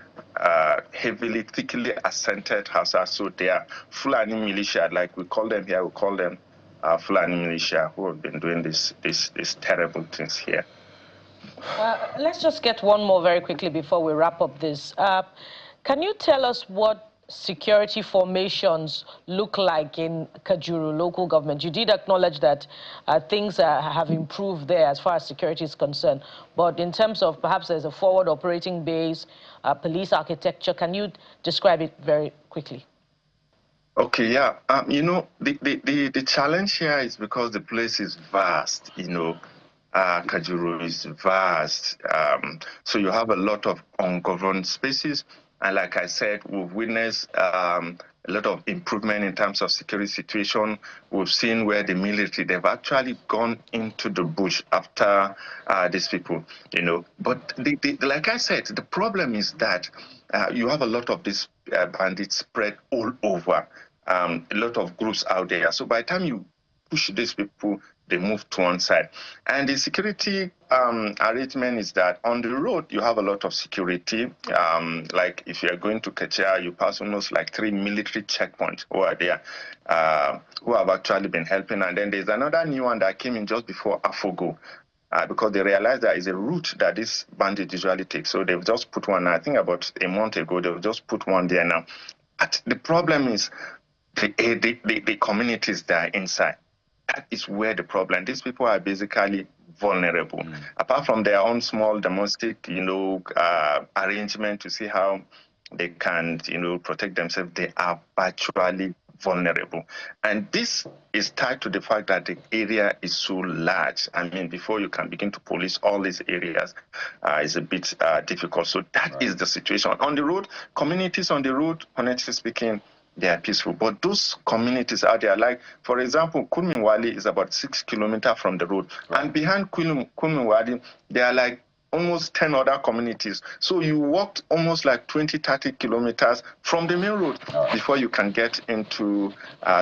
heavily, thickly accented Hausa. So they are Fulani militia, like we call them here. We call them Fulani militia, who have been doing these terrible things here.
Let's just get one more very quickly before we wrap up this. Can you tell us what security formations look like in Kajuru local government? You did acknowledge that things have improved there as far as security is concerned, but in terms of perhaps there's a forward operating base, police architecture, can you describe it very quickly?
Okay, yeah. The challenge here is because the place is vast, Kajuru is vast. So you have a lot of ungoverned spaces. And like I said, we've witnessed a lot of improvement in terms of security situation. We've seen where the military, they've actually gone into the bush after these people, But like I said, the problem is that you have a lot of these bandits spread all over, a lot of groups out there. So by the time you push these people, they move to one side. And the security arrangement is that on the road, you have a lot of security. Like if you're going to Kachia, you pass almost like 3 military checkpoints who are there, who have actually been helping. And then there's another new one that came in just before Afogo, because they realized that is a route that this bandit usually takes. So they've just put one, I think about a month ago, they've just put one there now. But the problem is the communities that are inside. That is where the problem. These people are basically vulnerable. Apart from their own small domestic, arrangement to see how they can, protect themselves, they are virtually vulnerable. And this is tied to the fact that the area is so large. I mean, before you can begin to police all these areas, is a bit difficult. So that is the situation. On the road, communities on the road, honestly speaking, they are peaceful. But those communities out there, like, for example, Kulminwali is about 6 kilometers from the road. Right. And behind Kulminwali, there are like almost 10 other communities. So you walked almost like 20, 30 kilometers from the main road before you can get into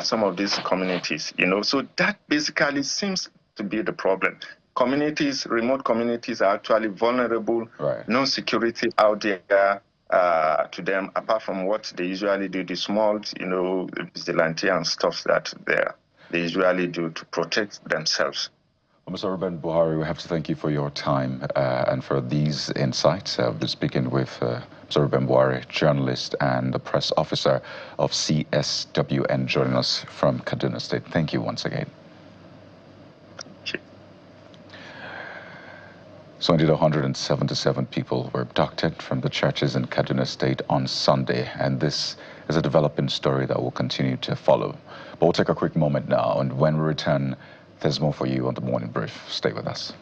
some of these communities, So that basically seems to be the problem. Communities, remote communities are actually vulnerable. Right. No security out there. To them, apart from what they usually do, the small, vigilante and stuff that they usually do to protect themselves.
Well, Mr. Ruben Buhari, we have to thank you for your time and for these insights. I've been speaking with Mr. Ruben Buhari, journalist and the press officer of CSWN, joining us from Kaduna State. Thank you once again. So indeed, 177 people were abducted from the churches in Kaduna State on Sunday, and this is a developing story that will continue to follow. But we'll take a quick moment now, and when we return, there's more for you on the Morning Brief. Stay with us.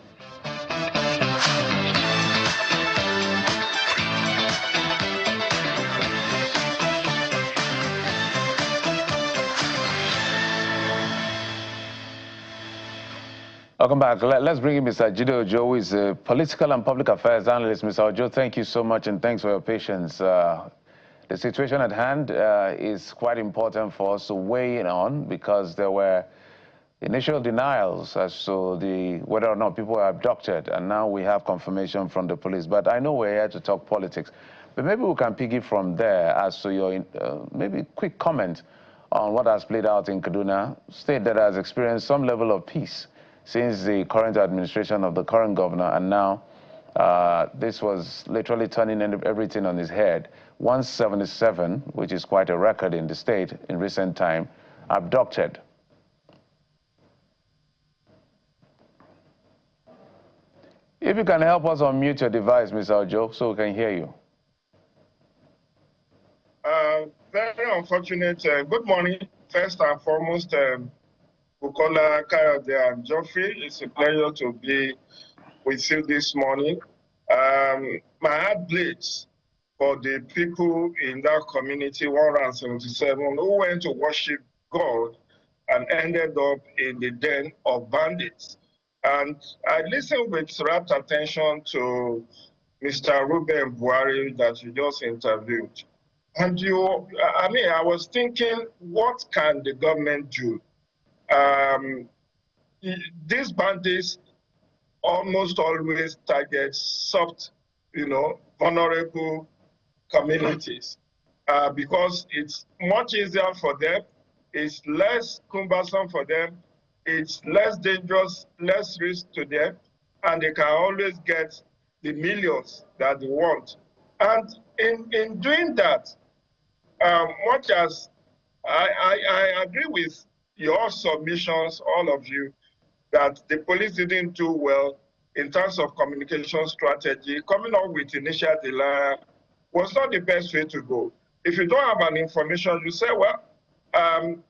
Welcome back. Let's bring in Mr. Jide Ojo, who is a political and public affairs analyst. Mr. Ojo, thank you so much, and thanks for your patience. The situation at hand is quite important for us to weigh in on, because there were initial denials as to whether or not people were abducted, and now we have confirmation from the police. But I know we're here to talk politics, but maybe we can pick it from there as to your maybe quick comment on what has played out in Kaduna, state that has experienced some level of peace since the current administration of the current governor, and now this was literally turning everything on his head. 177, which is quite a record in the state in recent time, abducted. If you can help us unmute your device, Mr. Ojo, so we can hear you.
Very unfortunate. Good morning. First and foremost, Bukola, Kayode, and Geoffrey, it's a pleasure to be with you this morning. My heart bleeds for the people in that community, 177, who went to worship God and ended up in the den of bandits. And I listened with rapt attention to Mr. Ruben Buhari that you just interviewed. And I was thinking, what can the government do? These bandits almost always target soft, vulnerable communities because it's much easier for them, it's less cumbersome for them, it's less dangerous, less risk to them, and they can always get the millions that they want. And in doing that, much as I agree with your submissions, all of you, that the police didn't do well in terms of communication strategy. Coming up with initial denial was not the best way to go. If you don't have an information, you say, well,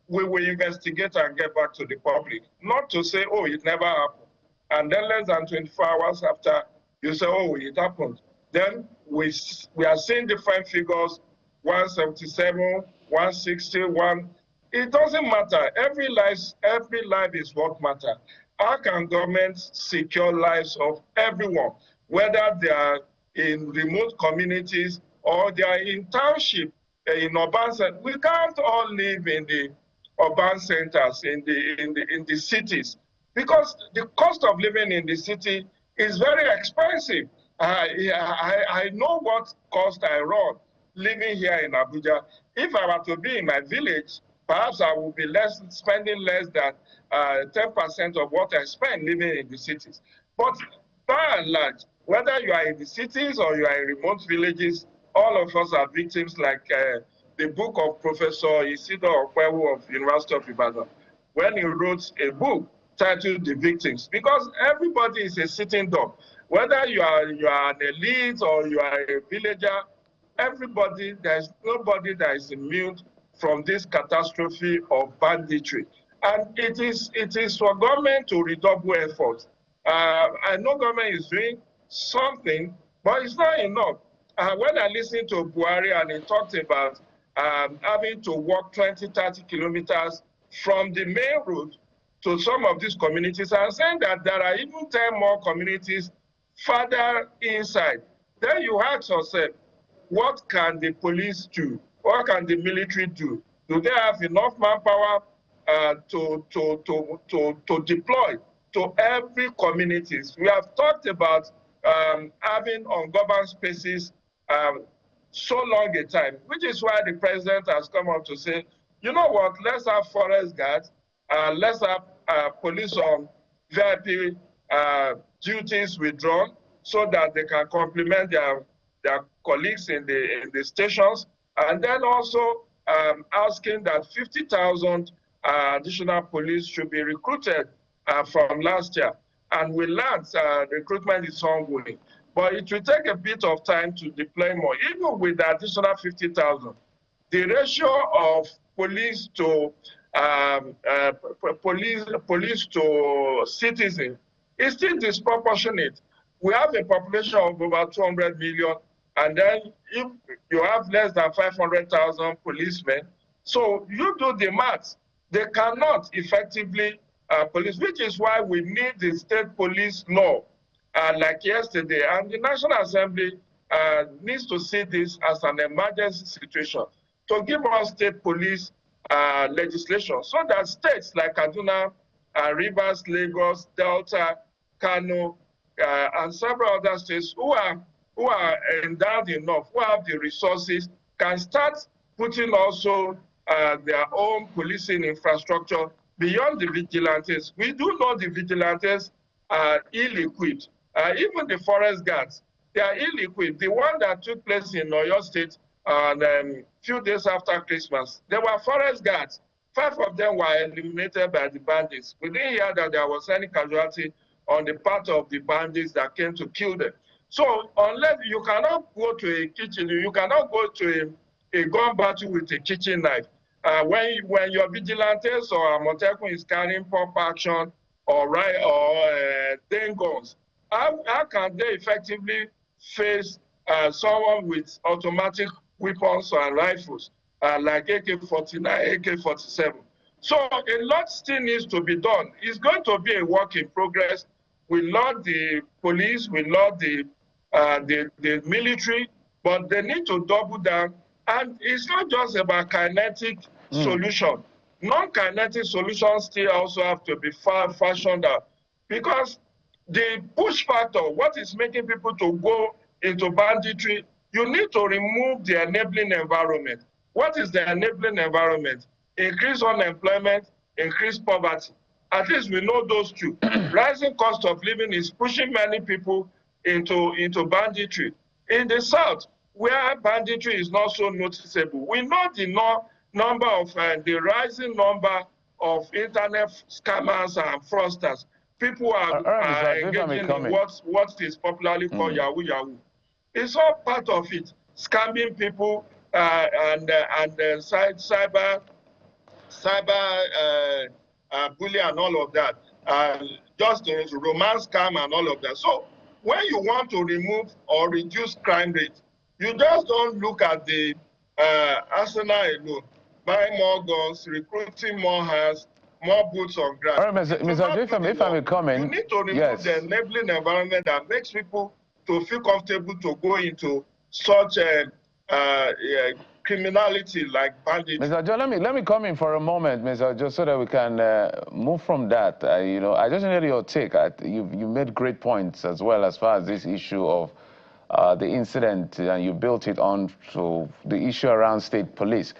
we will investigate and get back to the public. Not to say, oh, it never happened. And then less than 24 hours after, you say, oh, it happened. Then we are seeing different figures, 177, 161. It doesn't matter. Every life is what matters. How can government secure lives of everyone, whether they are in remote communities or they are in township, in urban centers? We can't all live in the urban centers, in the cities, because the cost of living in the city is very expensive. I know what cost I run living here in Abuja. If I were to be in my village, perhaps I would be spending less than 10% of what I spend living in the cities. But by and large, whether you are in the cities or you are in remote villages, all of us are victims, like the book of Professor Isidore Okwewu of University of Ibadan, when he wrote a book titled The Victims, because everybody is a sitting dog. Whether you are an elite or you are a villager, everybody, there's nobody that is immune from this catastrophe of banditry. And it is for government to redouble efforts. I know government is doing something, but it's not enough. When I listened to Buhari and he talked about having to walk 20, 30 kilometers from the main route to some of these communities, I'm saying that there are even 10 more communities further inside. Then you ask yourself, what can the police do? What can the military do? Do they have enough manpower to deploy to every community? We have talked about having ungoverned spaces so long a time, which is why the president has come up to say, you know what, let's have forest guards, let's have police on VIP duties withdrawn so that they can complement their colleagues in the stations, and then also asking that 50,000 additional police should be recruited from last year. And we learned recruitment is ongoing, but it will take a bit of time to deploy more. Even with the additional 50,000, the ratio of police to police to citizens is still disproportionate. We have a population of over 200 million, and then if you have less than 500,000 policemen, so you do the maths, they cannot effectively police, which is why we need the state police law like yesterday. And the National Assembly needs to see this as an emergency situation to give us state police legislation so that states like Kaduna, Rivers, Lagos, Delta, Kano, and several other states who are endowed enough, who have the resources, can start putting also their own policing infrastructure beyond the vigilantes. We do know the vigilantes are ill-equipped. Even the forest guards, they are ill-equipped. The one that took place in Oyo State a few days after Christmas, they were forest guards. 5 of them were eliminated by the bandits. We didn't hear that there was any casualty on the part of the bandits that came to kill them. So unless you cannot go to a kitchen, you cannot go to a gun battle with a kitchen knife. When your vigilantes or Amotekun is carrying pump action or then guns, how can they effectively face someone with automatic weapons and rifles like AK-49, AK-47? So a lot still needs to be done. It's going to be a work in progress. We love the police, we love the military, but they need to double down. And it's not just about kinetic solution. Non-kinetic solutions still also have to be fashioned out, because the push factor, what is making people to go into banditry, you need to remove the enabling environment. What is the enabling environment? Increased unemployment, increased poverty. At least we know those two. Rising cost of living is pushing many people into banditry. In the South, where banditry is not so noticeable, we know the number of the rising number of internet scammers and fraudsters. People are engaging in what is popularly called Yahoo Yahoo. It's all part of it, scamming people and cyber bully and all of that, just romance scam and all of that. So when you want to remove or reduce crime rate, you just don't look at the arsenal alone. Buying more guns, recruiting more hands, more boots on ground.
All right, Mr. if I may come in.
You need to remove the enabling environment that makes people to feel comfortable to go into such criminality like banditry.
Mr. John, let me come in for a moment, Mr. John, so that we can move from that. I just needed your take. You made great points as well as far as this issue of the incident, and you built it on to the issue around state police.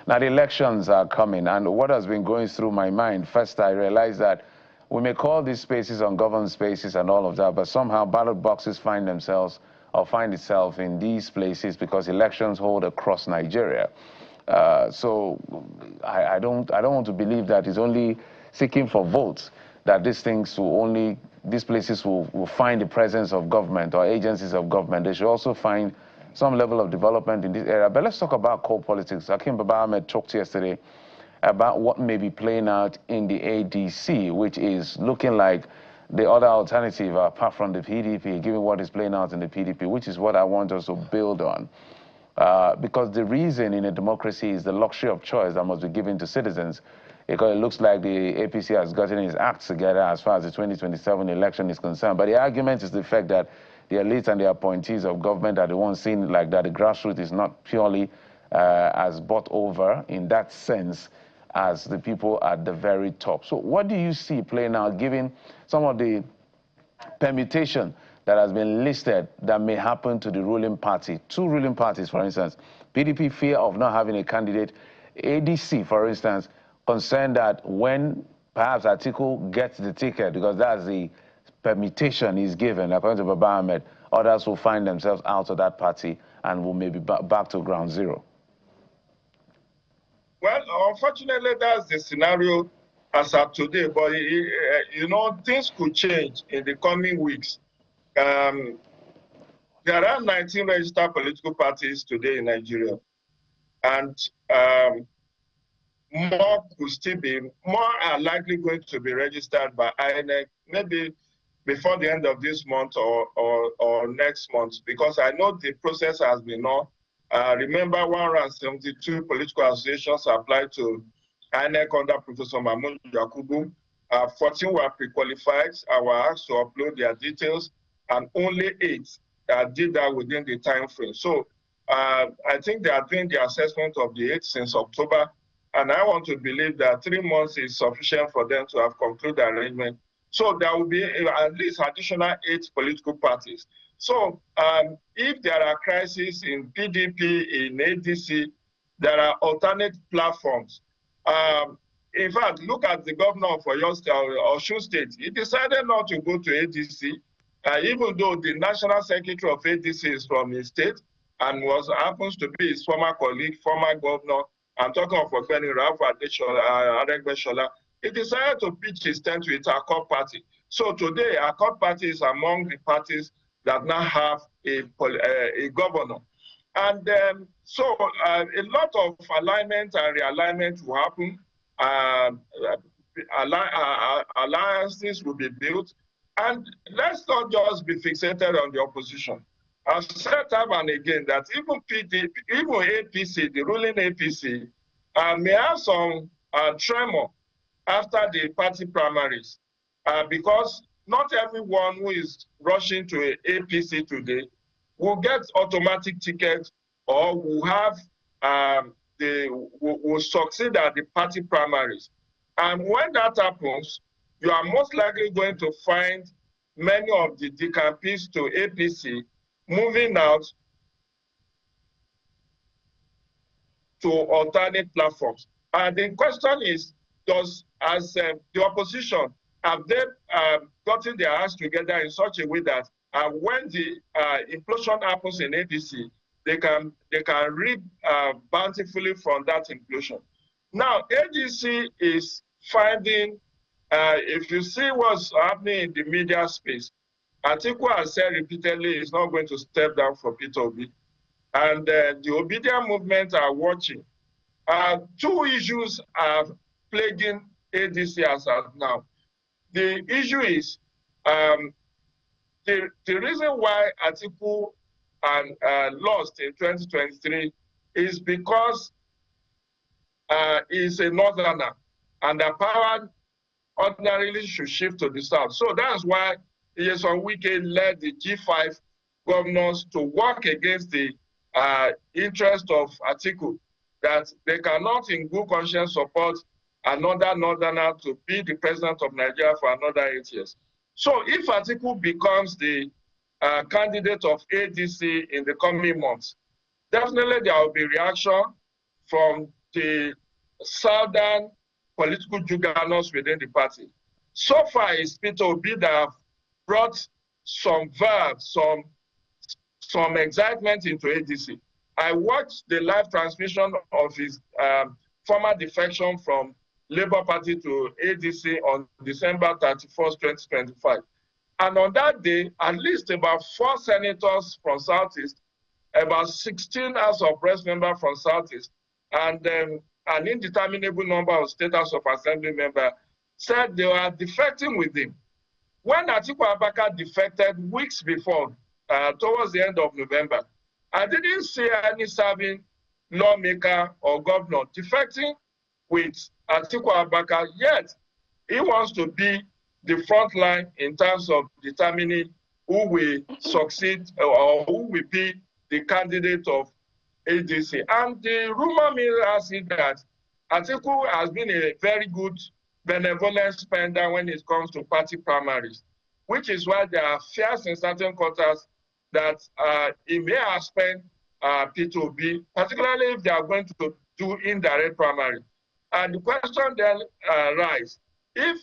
Now, the elections are coming, and what has been going through my mind, first I realized that we may call these spaces ungoverned spaces and all of that, but somehow ballot boxes find themselves or find itself in these places because elections hold across Nigeria. So I don't want to believe that it's only seeking for votes that these places will find the presence of government or agencies of government. They should also find some level of development in this area. But let's talk about core politics. Hakeem Baba Ahmed talked yesterday about what may be playing out in the ADC, which is looking like the other alternative apart from the PDP, given what is playing out in the PDP, which is what I want us to build on. Because the reason in a democracy is the luxury of choice that must be given to citizens, because it looks like the APC has gotten its act together as far as the 2027 election is concerned. But the argument is the fact that the elites and the appointees of government are the ones seen like that the grassroots is not purely as bought over in that sense as the people at the very top. So what do you see playing out, given some of the permutation that has been listed that may happen to the ruling party? 2 ruling parties, for instance, PDP fear of not having a candidate, ADC, for instance, concerned that when perhaps Atiku gets the ticket, because that's the permutation is given, according to Baba Ahmed, others will find themselves out of that party and will maybe back to ground zero.
Well, unfortunately, that's the scenario as of today. But, things could change in the coming weeks. There are 19 registered political parties today in Nigeria. And more are likely going to be registered by INEC, maybe before the end of this month or next month, because I know the process has been on. Remember, 172 political associations applied to INEC under Professor Mahmoud Yakubu. 14 were pre-qualified, were asked to upload their details, and only 8 did that within the time frame. So I think they are doing the assessment of the 8 since October, and I want to believe that 3 months is sufficient for them to have concluded the arrangement. So there will be at least additional 8 political parties. So if there are crises in PDP, in ADC, there are alternate platforms. In fact, look at the governor of Osun State. He decided not to go to ADC, even though the national secretary of ADC is from his state and happens to be his former colleague, former governor. I'm talking of Ogbeni Ralph Adegbeshola. He decided to pitch his tent with our core party. So today, our core party is among the parties that now have a governor. And so a lot of alignment and realignment will happen. Alliances will be built. And let's not just be fixated on the opposition. I've said time and again that even PDP, even APC, the ruling APC, may have some tremor after the party primaries, because not everyone who is rushing to APC today will get automatic tickets or will have will succeed at the party primaries. And when that happens, you are most likely going to find many of the decampees to APC moving out to alternate platforms. And the question is, as the opposition, have they gotten their hands together in such a way that when the implosion happens in APC, they can reap bountifully from that implosion. Now, ADC is finding, if you see what's happening in the media space, Atiku has said repeatedly he's not going to step down for Peter Obi. And the Obidian movement are watching. 2 issues are plaguing ADC as of now. The issue is the reason why Atiku lost in 2023 is because he's a northerner, and the power ordinarily should shift to the south. So that's why Nyesom Wike led the G5 governors to work against the interest of Atiku, that they cannot in good conscience support another northerner to be the president of Nigeria for another 8 years. So if Atiku becomes the candidate of ADC in the coming months, definitely there will be reaction from the southern political juggernauts within the party. So far, it's Peter Obi that have brought some verve, some excitement into ADC. I watched the live transmission of his former defection from Labour Party to ADC on December 31st, 2025. And on that day, at least about 4 senators from Southeast, about 16 House of Reps members from Southeast, and an indeterminable number of State House of Assembly members said they were defecting with him. When Atiku Abubakar defected weeks before, towards the end of November, I didn't see any serving lawmaker or governor defecting with Atiku Abubakar, yet he wants to be the front line in terms of determining who will succeed or who will be the candidate of ADC. And the rumor mill has it that Atiku has been a very good benevolent spender when it comes to party primaries, which is why there are fears in certain quarters that he may have spent P2B, particularly if they are going to do indirect primary. And the question then arises, if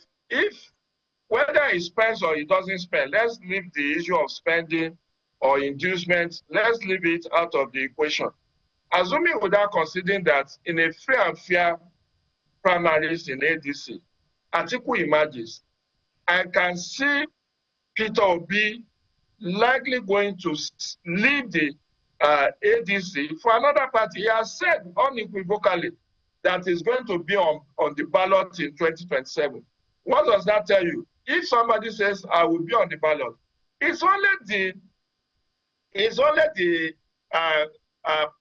whether he spends or he doesn't spend, let's leave the issue of spending or inducement, let's leave it out of the equation. Assuming without considering that in a free and fair primaries in ADC, Atiku emerges, I can see Peter Obi likely going to lead the ADC for another party. He has said unequivocally that he's going to be on the ballot in 2027. What does that tell you? If somebody says, I will be on the ballot, it's only the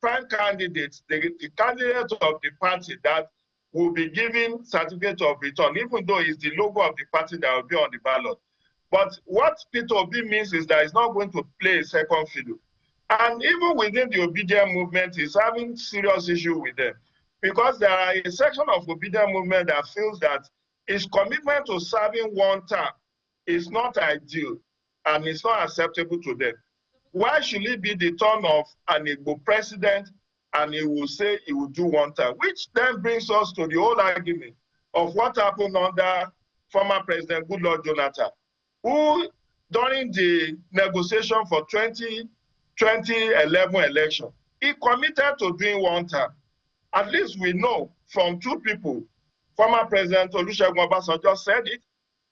prime candidates, the candidate of the party that will be given certificate of return, even though it's the logo of the party that will be on the ballot. But what Peter Obi means is that he's not going to play a second fiddle. And even within the obedient movement, he's having serious issue with them. Because there are a section of obedient movement that feels that his commitment to serving one term is not ideal and it's not acceptable to them. Why should it be the turn of an Igbo president and he will say he will do one term? Which then brings us to the whole argument of what happened under former President Goodluck Jonathan, who during the negotiation for 2011 election, he committed to doing one term. At least we know from two people, former President Olusegun Obasanjo said it,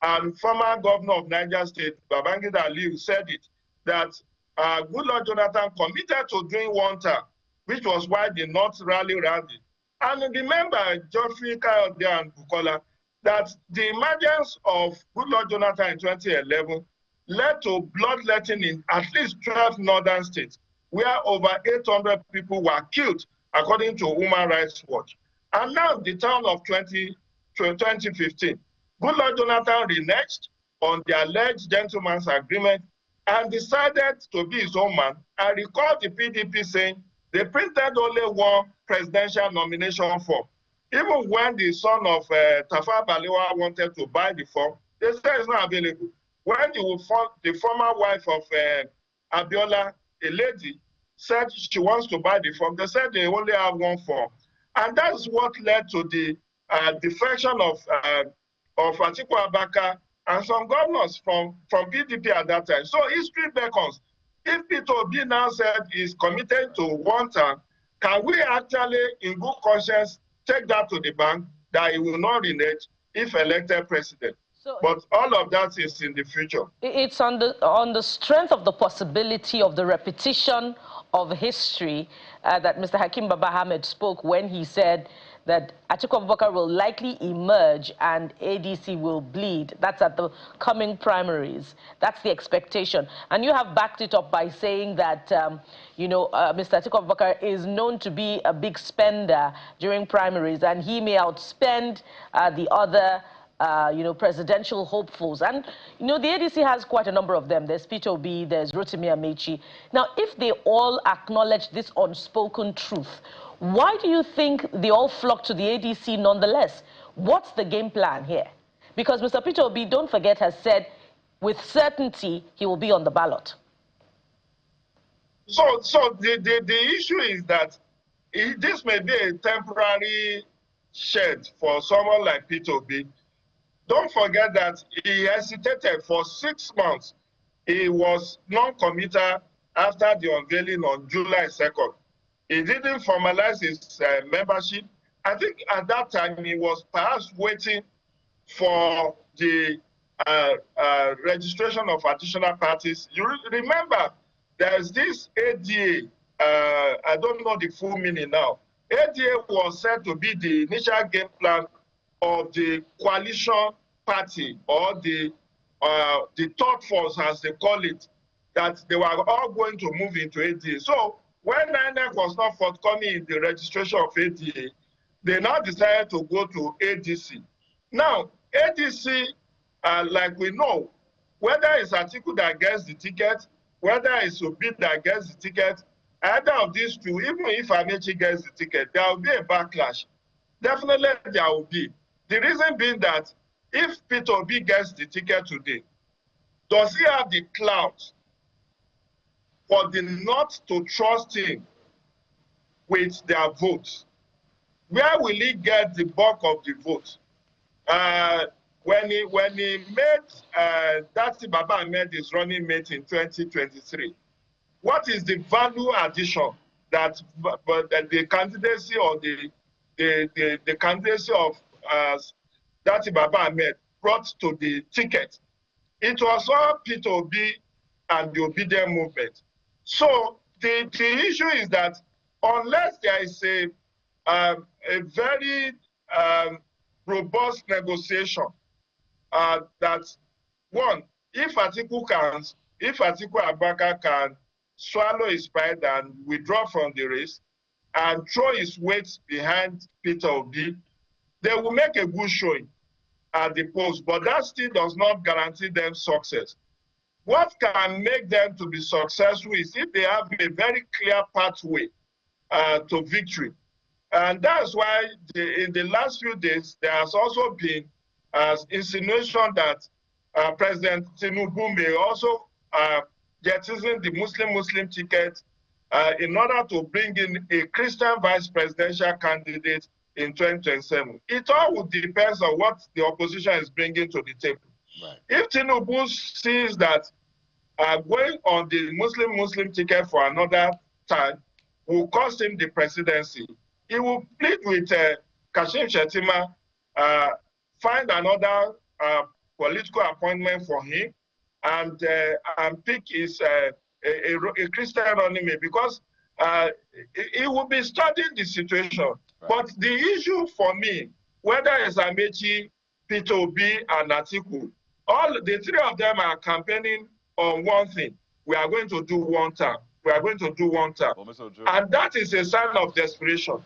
and former governor of Niger State, Babangida Aliyu, said it, that Goodluck Jonathan committed to doing one term, which was why they not rally around it. And remember, Geoffrey Kayode and Bukola, that the emergence of Goodluck Jonathan in 2011 led to bloodletting in at least 12 northern states, where over 800 people were killed, according to Human Rights Watch. And now, the turn of 2015, Goodluck Jonathan reneged on the alleged gentleman's agreement and decided to be his own man and recalled the PDP saying they printed only one presidential nomination form. Even when the son of Tafawa Balewa wanted to buy the form, they said it's not available. When the former wife of Abiola, a lady, said she wants to buy the form, they said they only have one form. And that's what led to the defection of Atiku Abubakar and some governors from PDP at that time. So history beckons. If Peter Obi now said he's committed to one term, can we actually, in good conscience, take that to the bank that he will not renege if elected president? So, but all of that is in the future.
It's on the strength of the possibility of the repetition of history that Mr. Hakeem Baba Ahmed spoke when he said that Atiku Abubakar will likely emerge and ADC will bleed. That's at the coming primaries. That's the expectation. And you have backed it up by saying that, Mr. Atiku Abubakar is known to be a big spender during primaries, and he may outspend the other presidential hopefuls. And, the ADC has quite a number of them. There's Peter Obi, there's Rotimi Amechi. Now, if they all acknowledge this unspoken truth, why do you think they all flock to the ADC nonetheless? What's the game plan here? Because Mr. Peter Obi, don't forget, has said with certainty he will be on the ballot.
So the issue is that this may be a temporary shed for someone like Peter Obi. Don't forget that he hesitated for 6 months. He was non-committal after the unveiling on July 2nd. He didn't formalize his membership. I think at that time he was perhaps waiting for the registration of additional parties. You remember, there's this ADA, I don't know the full meaning now. ADA was said to be the initial game plan of the coalition party, or the third force, as they call it, that they were all going to move into ADA. So when INEC was not forthcoming in the registration of ADA, they now decided to go to ADC. Now, ADC, like we know, whether it's Atiku that gets the ticket, whether it's Obi that gets the ticket, either of these two, even if Amechi gets the ticket, there will be a backlash. Definitely there will be. The reason being that if Peter Obi gets the ticket today, does he have the clout for the North to trust him with their votes? Where will he get the bulk of the votes? When he made Dati Baba made his running mate in 2023, what is the value addition that the candidacy or the candidacy of Dati Baba Ahmed brought to the ticket? It was all Peter Obi and the obedient movement. So the issue is that unless there is a very robust negotiation, that one, if Atiku Abubakar can swallow his pride and withdraw from the race and throw his weight behind Peter Obi, they will make a good showing at the polls, but that still does not guarantee them success. What can make them to be successful is if they have a very clear pathway to victory. And that's why in the last few days, there has also been insinuation that President Tinubu may also jettison the Muslim ticket in order to bring in a Christian vice presidential candidate in 2027. It all would depend on what the opposition is bringing to the table. Right. If Tinubu sees that going on the Muslim ticket for another time will cost him the presidency, he will plead with Kashim Shettima, find another political appointment for him, and pick his a Christian running mate, because he will be studying the situation. Right. But the issue for me, whether it's Amechi, Peter Obi, and Atiku, all the three of them are campaigning on one thing: we are going to do one term. We are going to do one term. And that is a sign of desperation.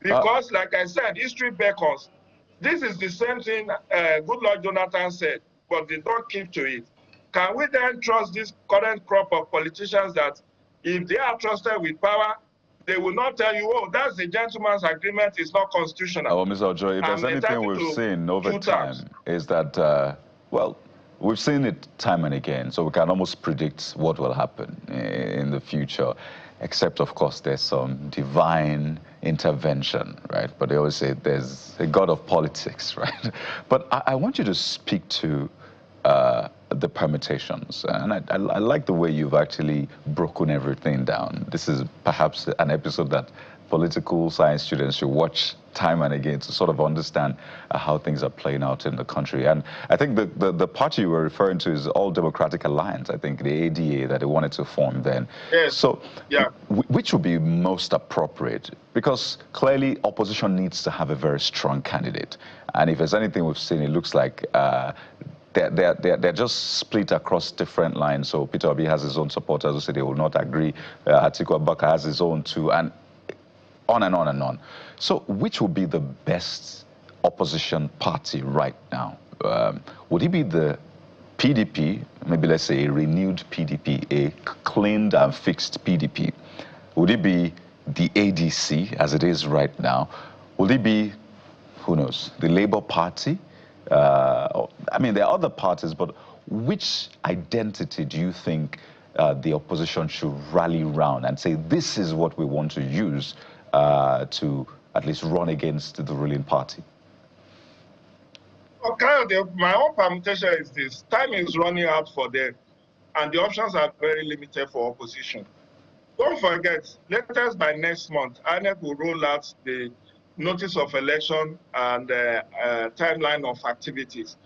Because, like I said, history beckons. This is the same thing Goodluck Jonathan said, but they don't keep to it. Can we then trust this current crop of politicians that if they are trusted with power, they will not tell you, oh, that's the gentleman's agreement, it's not constitutional.
Oh, Mr. Ojo, if there's anything we've seen over time is that, well, we've seen it time and again, so we can almost predict what will happen in the future, except, of course, there's some divine intervention, right? But they always say there's a god of politics, right? But I want you to speak to the permutations, and I like the way you've actually broken everything down. This is perhaps an episode that political science students should watch time and again to sort of understand how things are playing out in the country. And I think the party you were referring to is All Democratic Alliance, I think the ADA that they wanted to form then.
Yes.
So yeah, which would be most appropriate? Because clearly opposition needs to have a very strong candidate. And if there's anything we've seen, it looks like they're just split across different lines. So Peter Obi has his own supporters who say they will not agree. Atiku Abubakar has his own too, and on and on and on. So which would be the best opposition party right now? Would it be the PDP, maybe let's say a renewed PDP, a cleaned and fixed PDP? Would it be the ADC as it is right now? Would it be, who knows, the Labour Party? I mean, there are other parties, but which identity do you think the opposition should rally around and say, this is what we want to use to at least run against the ruling party?
Okay, my own permutation is this. Time is running out for them, and the options are very limited for opposition. Don't forget, latest by next month, INEC will roll out the notice of election and timeline of activities.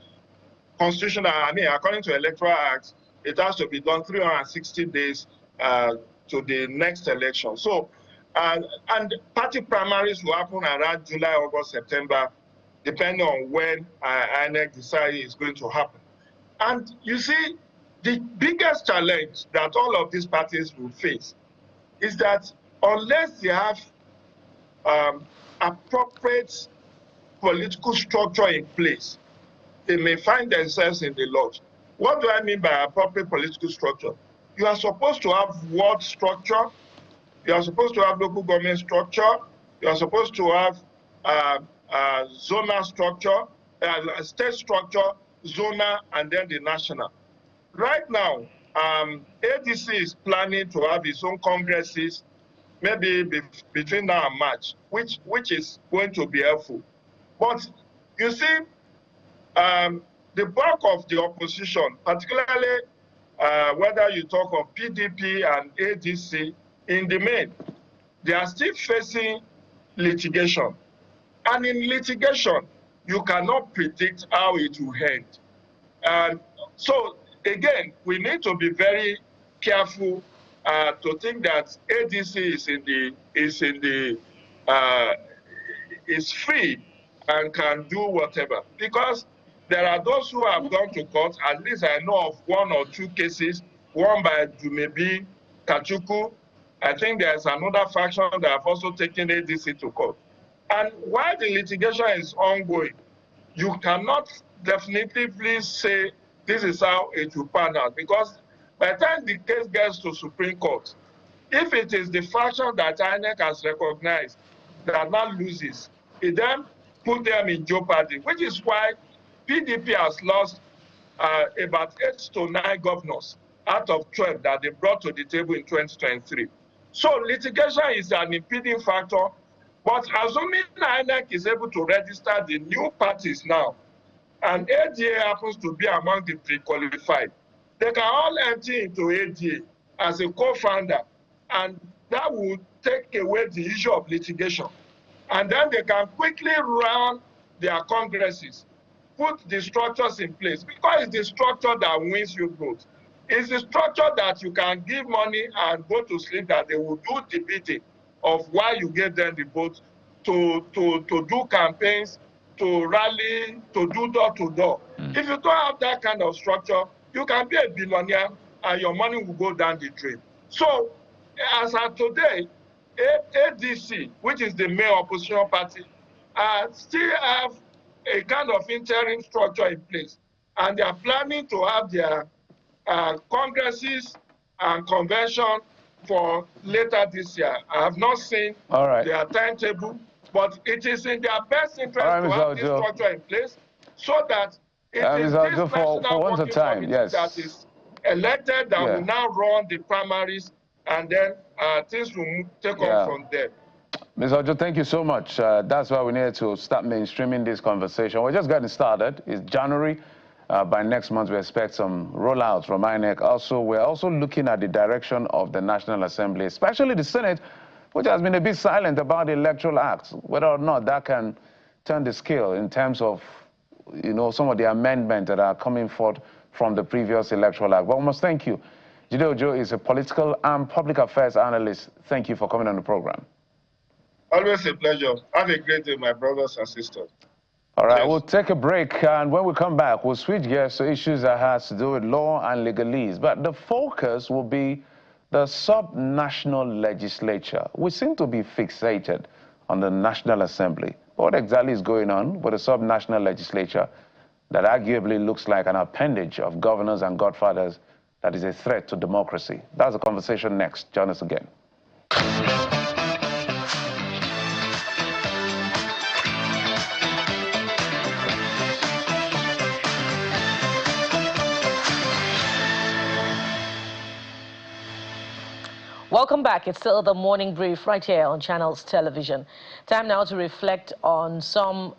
Constitutional, I mean, according to Electoral Act, it has to be done 360 days to the next election. So, and party primaries will happen around July, August, September, depending on when INEC decides it's going to happen. And you see, the biggest challenge that all of these parties will face is that unless they have appropriate political structure in place, they may find themselves in the lodge. What do I mean by appropriate political structure? You are supposed to have ward structure, you are supposed to have local government structure, you are supposed to have zonal structure, state structure, zonal, and then the national. Right now, ADC is planning to have its own congresses, maybe between now and March, which is going to be helpful. But you see, the bulk of the opposition, particularly whether you talk of PDP and ADC, in the main, they are still facing litigation. And in litigation, you cannot predict how it will end. And so, again, we need to be very careful to think that ADC is free and can do whatever, because there are those who have gone to court. At least I know of one or two cases, one by Jumebi Kajuru. I think there's another faction that have also taken ADC to court. And while the litigation is ongoing, you cannot definitively say this is how it will pan out, because by the time the case gets to Supreme Court, if it is the faction that INEC has recognized that now loses, it then put them in jeopardy, which is why PDP has lost about 8 to 9 governors out of 12 that they brought to the table in 2023. So litigation is an impeding factor, but assuming INEC is able to register the new parties now, and ADA happens to be among the pre-qualified, they can all enter into ADA as a co-founder, and that would take away the issue of litigation. And then they can quickly run their congresses, put the structures in place, because it's the structure that wins you votes. It's the structure that you can give money and go to sleep, that they will do the bidding of why you gave them the vote, to do campaigns, to rally, to do door-to-door. If you don't have that kind of structure, you can be a billionaire and your money will go down the drain. So, as of today, ADC, which is the main opposition party, still have a kind of interim structure in place. And they are planning to have their congresses and convention for later this year. I have not seen their timetable, but it is in their best interest to have this structure in place, so that it is this national working committee that is elected that will now run the primaries, and then things will take on from there.
Ms. Ojo, thank you so much. That's why we need to start mainstreaming this conversation. We're just getting started. It's January. By next month, we expect some rollouts from INEC. Also, we're also looking at the direction of the National Assembly, especially the Senate, which has been a bit silent about the Electoral Act, whether or not that can turn the scale in terms of, you know, some of the amendments that are coming forth from the previous Electoral Act. But we must thank you. Jide Ojo is a political and public affairs analyst. Thank you for coming on the program.
Always a pleasure. Have a great day, my brothers and sisters.
All right, we'll take a break, and when we come back, we'll switch gears to issues that has to do with law and legalese. But the focus will be the sub-national legislature. We seem to be fixated on the National Assembly. What exactly is going on with the sub-national legislature that arguably looks like an appendage of governors and godfathers that is a threat to democracy? That's the conversation next. Join us again.
Welcome back. It's still the morning brief right here on Channels Television. Time now to reflect on some,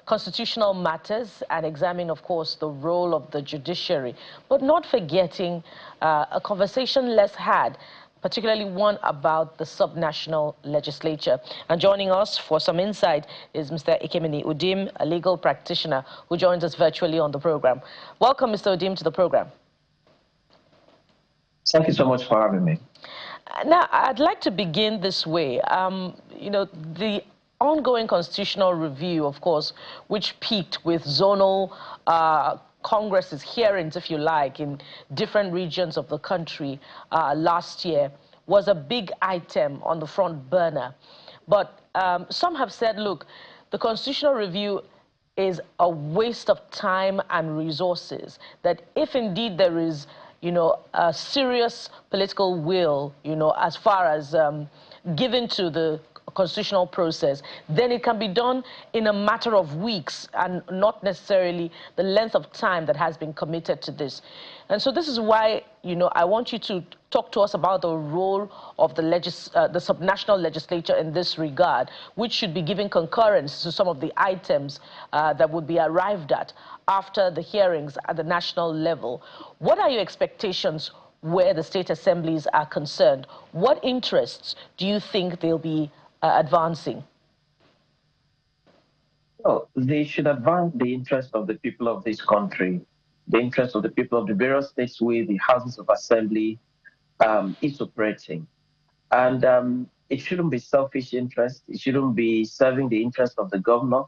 constitutional matters and examine, of course, the role of the judiciary, but not forgetting a conversation less had, particularly one about the subnational legislature. And joining us for some insight is Mr. Ikemini Udim, a legal practitioner who joins us virtually on the program. Welcome, Mr. Udim, to the program.
Thank you so much for having me.
Now, I'd like to begin this way. The ongoing constitutional review, of course, which peaked with zonal congresses, hearings, if you like, in different regions of the country last year, was a big item on the front burner. But some have said, look, the constitutional review is a waste of time and resources, that if indeed there is a serious political will, as far as given to the constitutional process, then it can be done in a matter of weeks and not necessarily the length of time that has been committed to this. And so this is why, I want you to talk to us about the role of the subnational legislature in this regard, which should be giving concurrence to some of the items that would be arrived at after the hearings at the national level. What are your expectations where the state assemblies are concerned? What interests do you think they'll be advancing?
Well, they should advance the interest of the people of this country, the interest of the people of the various states where the houses of assembly is operating. And it shouldn't be selfish interest. It shouldn't be serving the interest of the governor.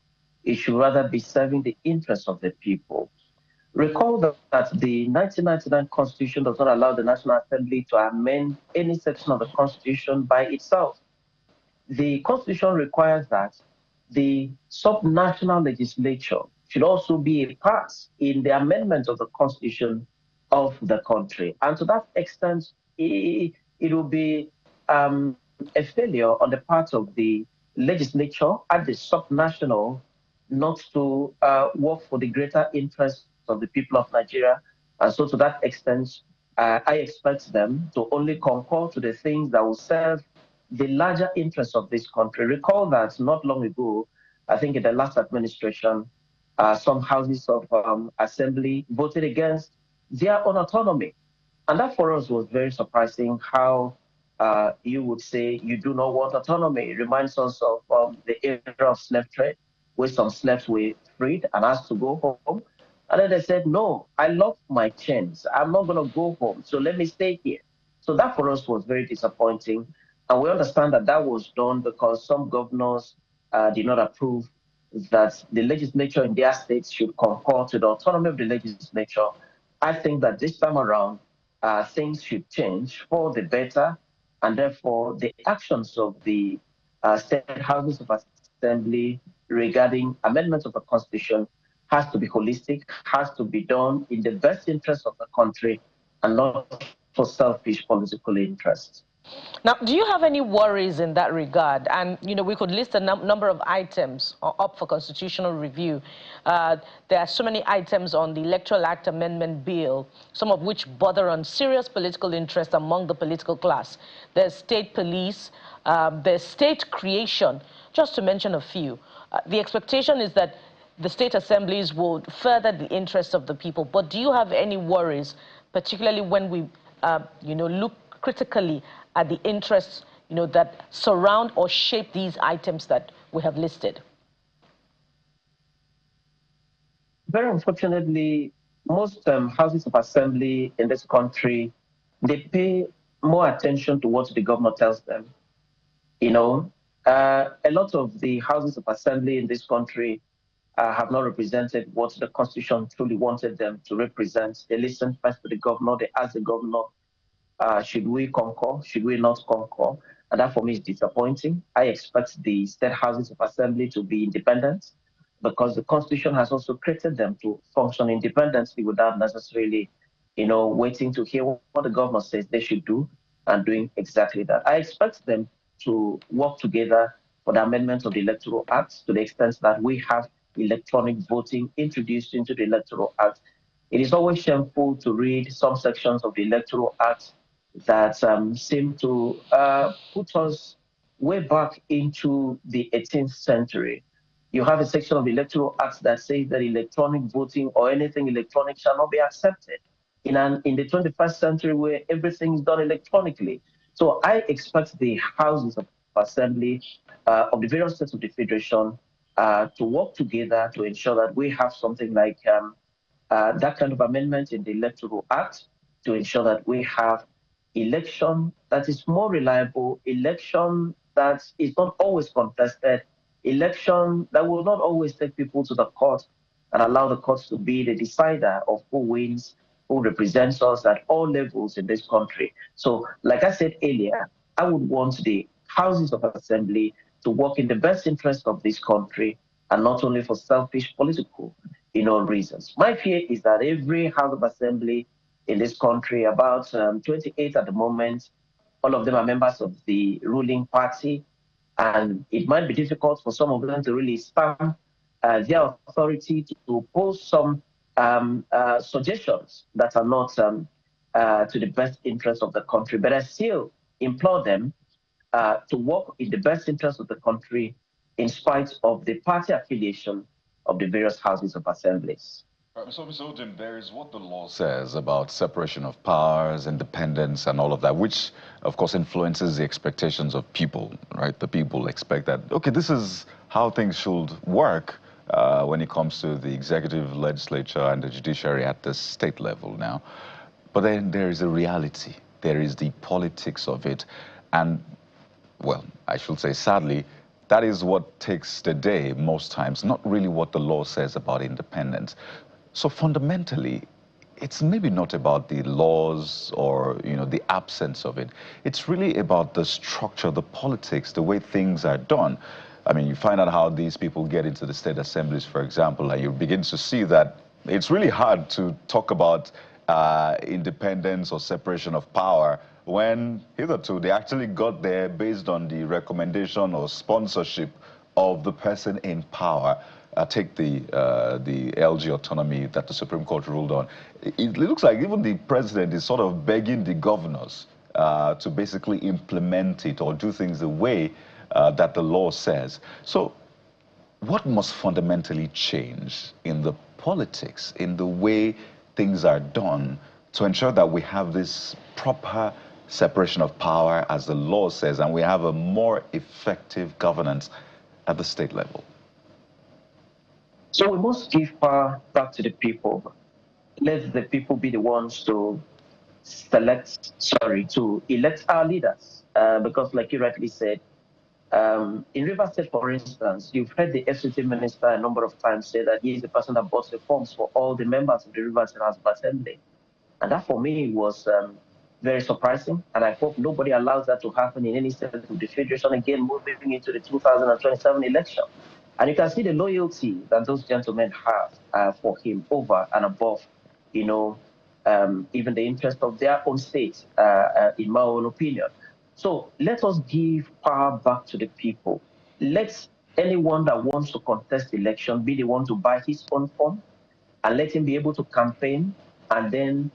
It should rather be serving the interest of the people. Recall that the 1999 Constitution does not allow the National Assembly to amend any section of the Constitution by itself. the Constitution requires that the subnational legislature should also be a part in the amendment of the Constitution of the country. And to that extent, it will be a failure on the part of the legislature at the subnational not to work for the greater interests of the people of Nigeria. And so to that extent, I expect them to only concur to the things that will serve the larger interests of this country. Recall that not long ago, I think in the last administration, some houses of assembly voted against their own autonomy. And that for us was very surprising how you would say you do not want autonomy. It reminds us of the era of slave trade, where some slaves were freed and asked to go home. And then they said, no, I love my chains. I'm not going to go home. So let me stay here. So that for us was very disappointing. And we understand that that was done because some governors did not approve that the legislature in their states should concur to the autonomy of the legislature. I think that this time around, things should change for the better, and therefore the actions of the state houses of assembly regarding amendments of the Constitution has to be holistic, has to be done in the best interest of the country and not for selfish political interests.
Now, do you have any worries in that regard? And, you know, we could list a number of items up for constitutional review. There are so many items on the Electoral Act Amendment Bill, some of which border on serious political interest among the political class. There's state police, there's state creation, just to mention a few. The expectation is that the state assemblies will further the interests of the people. But do you have any worries, particularly when we, you know, look critically at the interests, you know, that surround or shape these items that we have listed?
Very unfortunately, most houses of assembly in this country, they pay more attention to what the governor tells them. You know, a lot of the houses of assembly in this country have not represented what the Constitution truly wanted them to represent. They listen first to the governor, they ask the governor, should we concur? Should we not concur? And that for me is disappointing. I expect the state houses of assembly to be independent because the Constitution has also created them to function independently without necessarily, you know, waiting to hear what the governor says they should do and doing exactly that. I expect them to work together for the amendment of the Electoral Act to the extent that we have electronic voting introduced into the Electoral Act. It is always shameful to read some sections of the Electoral Act that seem to put us way back into the 18th century. You have a section of the Electoral Act that says that electronic voting or anything electronic shall not be accepted in the 21st century where everything is done electronically. So I expect the houses of assembly of the various states of the Federation to work together to ensure that we have something like that kind of amendment in the Electoral Act to ensure that we have election that is more reliable, election that is not always contested, election that will not always take people to the court and allow the courts to be the decider of who wins, who represents us at all levels in this country. So, like I said earlier, I would want the houses of assembly to work in the best interest of this country and not only for selfish political, you know, reasons. My fear is that every house of assembly in this country, about 28 at the moment, all of them are members of the ruling party, and it might be difficult for some of them to really stamp their authority to pose some suggestions that are not to the best interest of the country. But I still implore them to work in the best interest of the country in spite of the party affiliation of the various houses of assemblies.
So, Mr. Odin, there is what the law says about separation of powers, independence, and all of that, which, of course, influences the expectations of people, right? The people expect that, okay, this is how things should work when it comes to the executive, legislature, and the judiciary at the state level now. But then there is a reality. There is the politics of it. And, well, I should say, sadly, that is what takes the day most times, not really what the law says about independence. So fundamentally, it's maybe not about the laws or, the absence of it. It's really about the structure, the politics, the way things are done. I mean, you find out how these people get into the state assemblies, for example, and you begin to see that it's really hard to talk about independence or separation of power when hitherto they actually got there based on the recommendation or sponsorship of the person in power. Take the LG autonomy that the Supreme Court ruled on. It looks like even the president is sort of begging the governors to basically implement it or do things the way that the law says. So what must fundamentally change in the politics, in the way things are done, to ensure that we have this proper separation of power as the law says, and we have a more effective governance at the state level?
So we must give power back to the people. Let the people be the ones to to elect our leaders. Because like you rightly said, in Rivers State, for instance, you've heard the FCT minister a number of times say that he is the person that bought the forms for all the members of the Rivers State House of Assembly. And that for me was very surprising. And I hope nobody allows that to happen in any state of the Federation again, moving into the 2027 election. And you can see the loyalty that those gentlemen have for him over and above, even the interest of their own state, in my own opinion. So let us give power back to the people. Let anyone that wants to contest the election be the one to buy his own form, and let him be able to campaign and then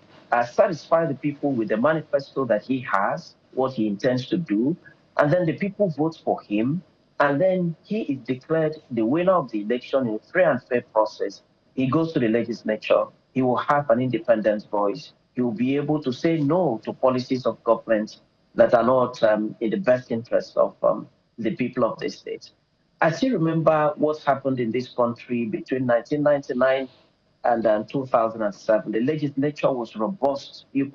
satisfy the people with the manifesto that he has, what he intends to do, and then the people vote for him. And then he is declared the winner of the election in a free and fair process. He goes to the legislature. He will have an independent voice. He will be able to say no to policies of government that are not in the best interest of the people of the state. I still remember what happened in this country between 1999 and 2007. The legislature was robust. We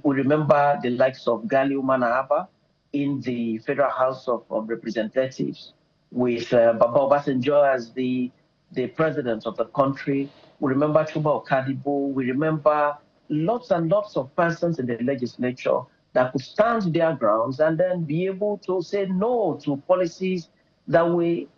remember the likes of Gallium Manahaba in the Federal House of Representatives, with Baba Obasanjo as the president of the country. We remember Chuba Okadibo. We remember lots and lots of persons in the legislature that could stand their grounds and then be able to say no to policies that we,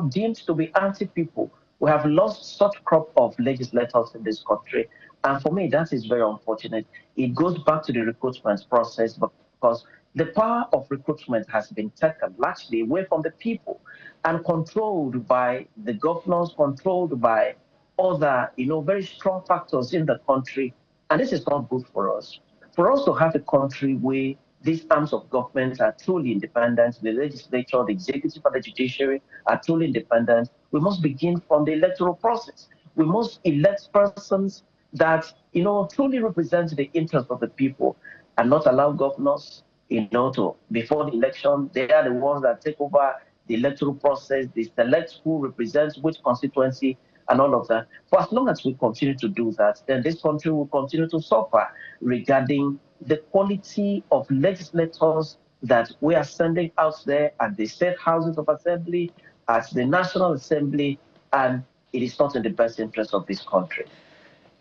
deemed to be anti-people. We have lost such crop of legislators in this country. And for me, that is very unfortunate. It goes back to the recruitment process because the power of recruitment has been taken largely away from the people and controlled by the governors, controlled by other, very strong factors in the country. And this is not good for us. For us to have a country where these arms of government are truly independent, the legislature, the executive, and the judiciary are truly independent, we must begin from the electoral process. We must elect persons that, truly represent the interest of the people and not allow governors, to, before the election, they are the ones that take over the electoral process, they select who represents which constituency and all of that. For as long as we continue to do that, then this country will continue to suffer regarding the quality of legislators that we are sending out there at the state houses of assembly, at the National Assembly, and it is not in the best interest of this country.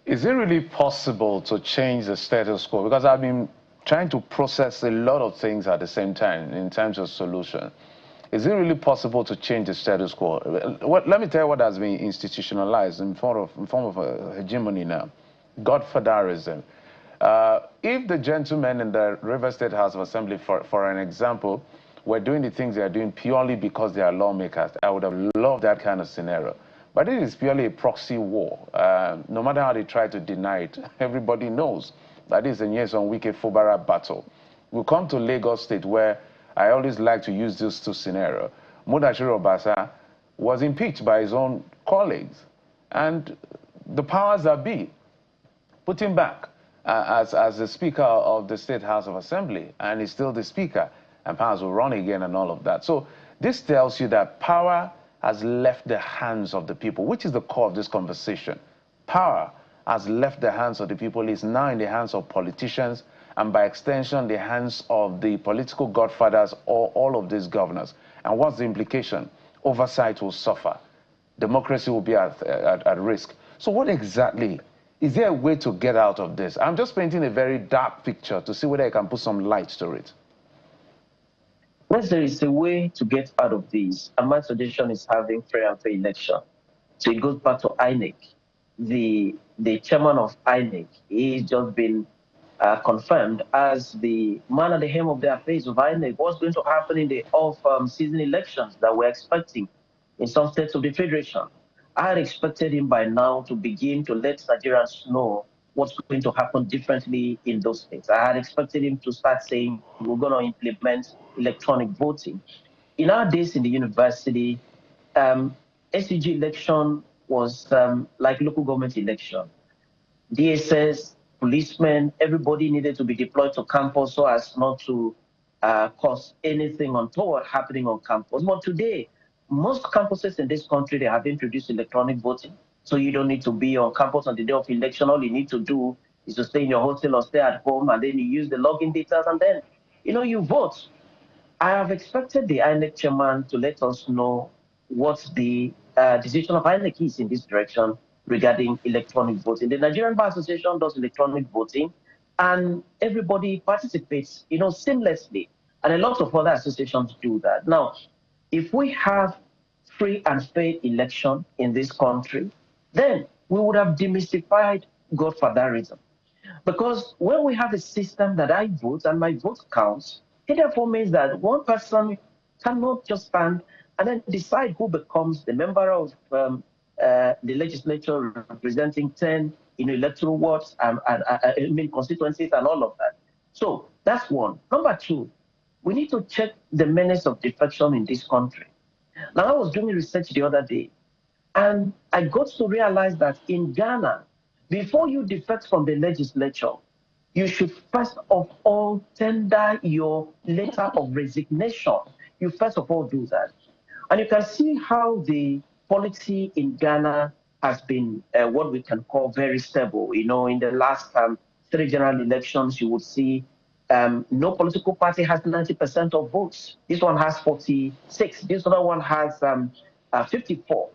Is it really possible to change the status quo? Because I've been trying to process a lot of things at the same time in terms of solution. Is it really possible to change the status quo? Let me tell you what has been institutionalized in form of a hegemony now. Godfatherism. If the gentlemen in the River State House of Assembly, for an example, were doing the things they are doing purely because they are lawmakers, I would have loved that kind of scenario. But it is purely a proxy war. No matter how they try to deny it, everybody knows that is a Nyesom Wike Fubara battle. We come to Lagos State, where I always like to use these two scenarios. Mudashiru Obasa was impeached by his own colleagues, and the powers that be put him back as the Speaker of the State House of Assembly, and he's still the Speaker, and powers will run again and all of that. So this tells you that power has left the hands of the people, which is the core of this conversation. Power has left the hands of the people, is now in the hands of politicians, and by extension, the hands of the political godfathers or all of these governors. And what's the implication? Oversight will suffer. Democracy will be at risk. So what exactly Is there a way to get out of this? I'm just painting a very dark picture to see whether I can put some light to it.
Yes, there is a way to get out of this, and my suggestion is having fair and fair election. So it goes back to INEC. The chairman of INEC, he's just been confirmed as the man at the helm of the affairs of INEC. What's going to happen in the off-season elections that we're expecting in some states of the Federation? I had expected him by now to begin to let Nigerians know what's going to happen differently in those states. I had expected him to start saying, we're going to implement electronic voting. In our days in the university, SCG election was like local government election. DSS, policemen, everybody needed to be deployed to campus so as not to cause anything untoward happening on campus. But today, most campuses in this country, they have introduced electronic voting. So you don't need to be on campus on the day of election. All you need to do is to stay in your hostel or stay at home, and then you use the login details, and then, you vote. I have expected the INEC chairman to let us know what the decision of INEC is in this direction regarding electronic voting. The Nigerian Bar Association does electronic voting, and everybody participates, seamlessly. And a lot of other associations do that. Now, if we have free and fair election in this country, then we would have demystified godfatherism. Because when we have a system that I vote and my vote counts, it therefore means that one person cannot just stand and then decide who becomes the member of the legislature representing 10 electoral wards, constituencies and all of that. So that's one. Number two, we need to check the menace of defection in this country. Now, I was doing research the other day, and I got to realize that in Ghana, before you defect from the legislature, you should first of all tender your letter of resignation. You first of all do that. And you can see how the polity in Ghana has been what we can call very stable. In the last 3 general elections, you would see no political party has 90% of votes. This one has 46. This other one has 54.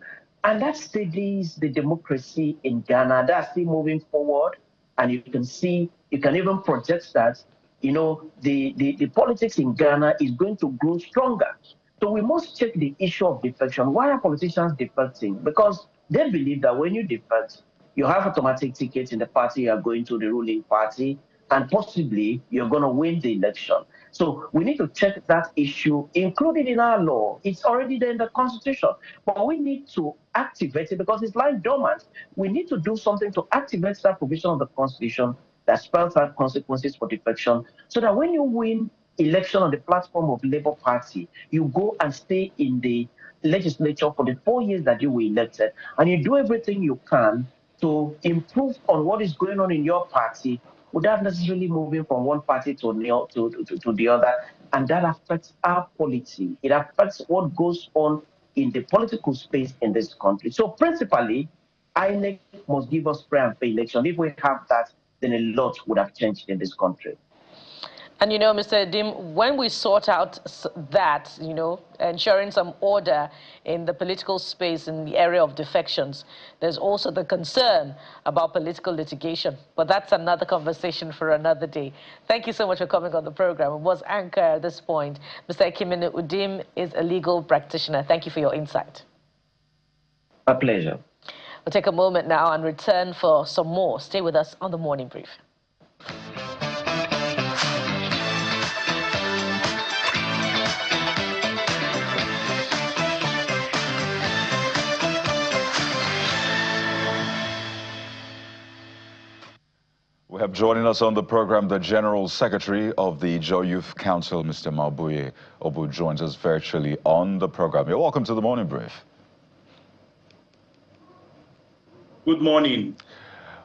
And that steadies the democracy in Ghana. That's still moving forward. And you can see, you can even project that, the politics in Ghana is going to grow stronger. So we must check the issue of defection. Why are politicians defecting? Because they believe that when you defect, you have automatic tickets in the party you are going to, the ruling party, and possibly you're going to win the election. So we need to check that issue, included in our law. It's already there in the Constitution, but we need to activate it because it's lying dormant. We need to do something to activate that provision of the Constitution that spells out consequences for defection, so that when you win election on the platform of Labour Party, you go and stay in the legislature for the 4 years that you were elected, and you do everything you can to improve on what is going on in your party without necessarily moving from one party to the other. And that affects our polity. It affects what goes on in the political space in this country. So principally, INEC must give us fair and fair election. If we have that, then a lot would have changed in this country.
And Mr. Edim, when we sort out that, ensuring some order in the political space in the area of defections, there's also the concern about political litigation. But that's another conversation for another day. Thank you so much for coming on the program. It was Anchor at this point. Mr. Ekimene Udim is a legal practitioner. Thank you for your insight.
A pleasure.
We'll take a moment now and return for some more. Stay with us on the Morning Brief.
We have joining us on the program the General Secretary of the Joy Youth Council, Mr. Mabuye Obu, joins us virtually on the program. You're welcome to the Morning Brief.
Good morning.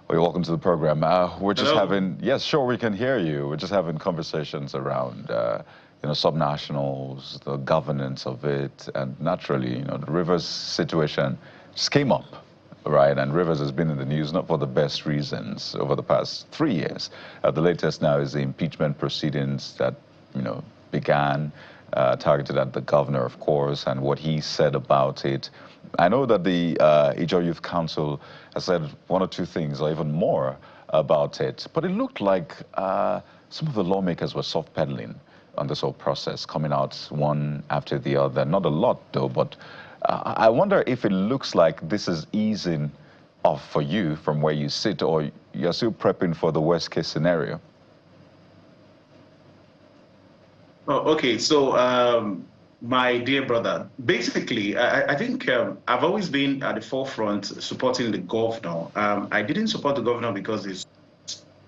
Well, you're welcome to the program. We're just
Hello?
having, yes, sure, we can hear you. We're just having conversations around, subnationals, the governance of it, and naturally, the Rivers situation just came up. Right, and Rivers has been in the news not for the best reasons over the past 3 years. The latest now is the impeachment proceedings that, began, targeted at the governor, of course, and what he said about it. I know that the Ijaw Youth Council has said one or two things, or even more, about it, but it looked like some of the lawmakers were soft-pedaling on this whole process, coming out one after the other. Not a lot, though, but I wonder if it looks like this is easing off for you from where you sit, or you're still prepping for the worst-case scenario.
Oh, okay, so my dear brother, basically, I think I've always been at the forefront supporting the governor. I didn't support the governor because it's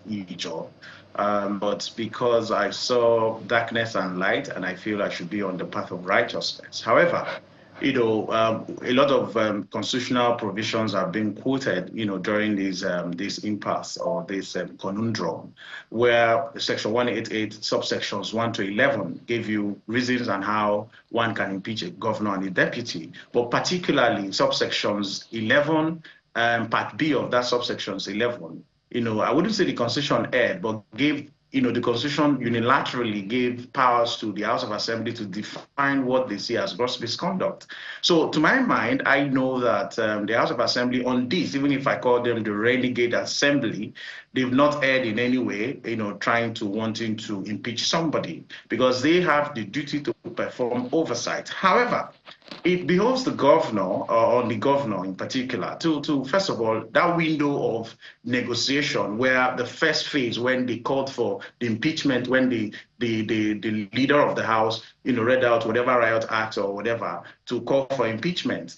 Ijaw, but because I saw darkness and light, and I feel I should be on the path of righteousness. However, a lot of constitutional provisions have been quoted, during this impasse or this conundrum, where Section 188, subsections 1 to 11, give you reasons on how one can impeach a governor and a deputy, but particularly subsections 11, Part B of that subsections 11. I wouldn't say the Constitution erred, but gave the Constitution unilaterally gave powers to the House of Assembly to define what they see as gross misconduct. So to my mind, I know that the House of Assembly on this, even if I call them the renegade assembly, they've not erred in any way, wanting to impeach somebody, because they have the duty to perform oversight. However, it behoves the governor, or on the governor in particular, to first of all, that window of negotiation where the first phase, when they called for the impeachment, when the leader of the House, read out whatever riot act or whatever to call for impeachment,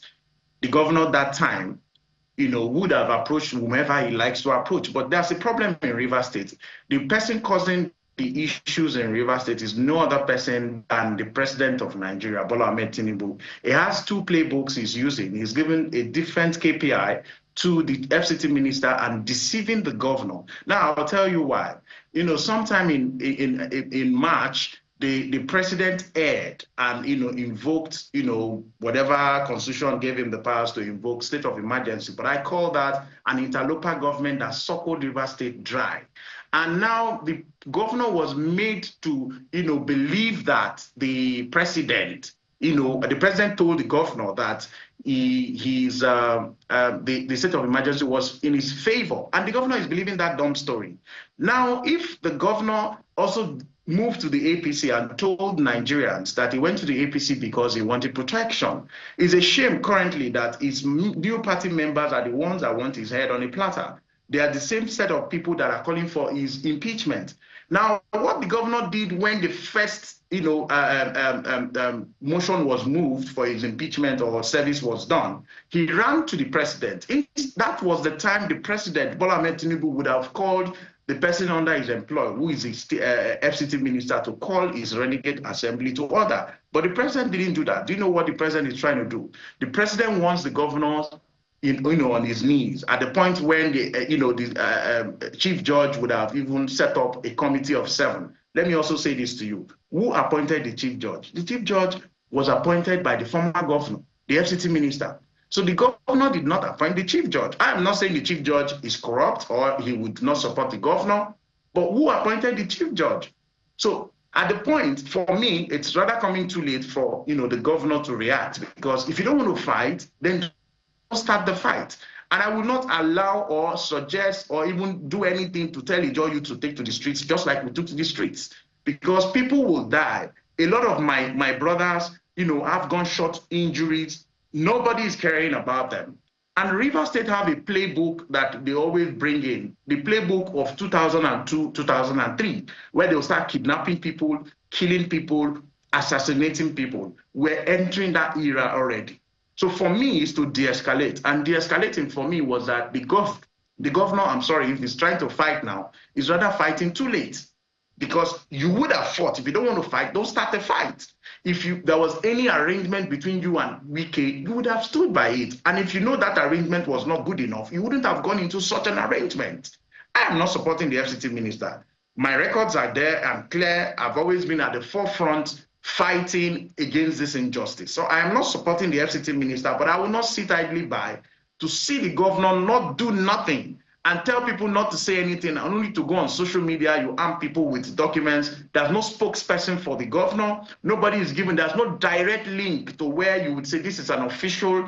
the governor that time, would have approached whomever he likes to approach. But there's a problem in Rivers State. The person causing the issues in Rivers State is no other person than the president of Nigeria, Bola Ahmed Tinubu. He has two playbooks he's using. He's given a different KPI to the FCT minister and deceiving the governor. Now, I'll tell you why. Sometime in March, the president erred and invoked whatever constitution gave him the powers to invoke state of emergency. But I call that an interloper government that suckled Rivers State dry. And now the governor was made to believe that the president told the governor that the state of emergency was in his favor, and the governor is believing that dumb story. Now, if the governor also moved to the APC and told Nigerians that he went to the APC because he wanted protection, it's a shame currently that his new party members are the ones that want his head on a platter. They are the same set of people that are calling for his impeachment. Now, what the governor did when the first, motion was moved for his impeachment or service was done, he ran to the president. That was the time the president, Bola Ahmed Tinubu, would have called the person under his employ, who is his FCT minister, to call his renegade assembly to order. But the president didn't do that. Do you know what the president is trying to do? The president wants the governors on his knees at the point when the chief judge would have even set up a committee of 7. Let me also say this to you. Who appointed the chief judge? The chief judge was appointed by the former governor, the FCT minister. So the governor did not appoint the chief judge. I am not saying the chief judge is corrupt or he would not support the governor, but who appointed the chief judge? So at the point, for me, it's rather coming too late for the governor to react, because if you don't want to fight, then start the fight. And I will not allow or suggest or even do anything to tell you to take to the streets, just like we took to the streets, because people will die. A lot of my brothers, have gunshot injuries. Nobody is caring about them. And Rivers State have a playbook that they always bring in, the playbook of 2002, 2003, where they'll start kidnapping people, killing people, assassinating people. We're entering that era already. So for me, it's to de-escalate. And de-escalating for me was that the governor, I'm sorry, if he's trying to fight now, is rather fighting too late. Because you would have fought. If you don't want to fight, don't start a fight. If there was any arrangement between you and Wike, you would have stood by it. And if you know that arrangement was not good enough, you wouldn't have gone into such an arrangement. I am not supporting the FCT minister. My records are there and clear. I've always been at the forefront fighting against this injustice. So I am not supporting the FCT minister, but I will not sit idly by to see the governor not do nothing and tell people not to say anything, and only to go on social media. You arm people with documents. There's no spokesperson for the governor. Nobody is given. There's no direct link to where you would say this is an official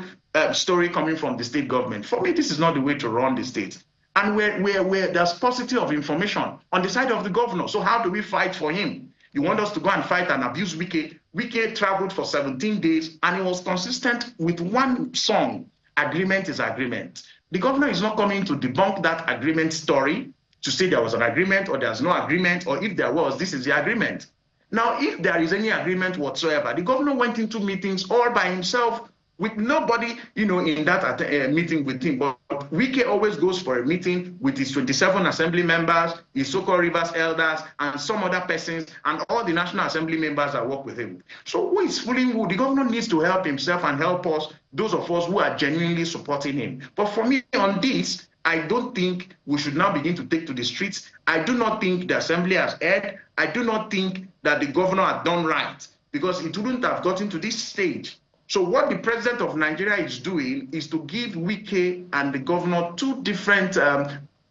story coming from the state government. For me, this is not the way to run the state. And where there's paucity of information on the side of the governor. So how do we fight for him? You want us to go and fight and abuse Wike? Wike traveled for 17 days, and he was consistent with one song: agreement is agreement. The governor is not coming to debunk that agreement story, to say there was an agreement or there's no agreement, or if there was, this is the agreement. Now, if there is any agreement whatsoever, the governor went into meetings all by himself with nobody, in that meeting with him. But Wike always goes for a meeting with his 27 assembly members, his so-called Rivers elders, and some other persons, and all the National Assembly members that work with him. So who is fooling who? The governor needs to help himself and help us, those of us who are genuinely supporting him. But for me, on this, I don't think we should now begin to take to the streets. I do not think the assembly has erred. I do not think that the governor had done right, because it wouldn't have gotten to this stage. So what the president of Nigeria is doing is to give Wike and the governor two different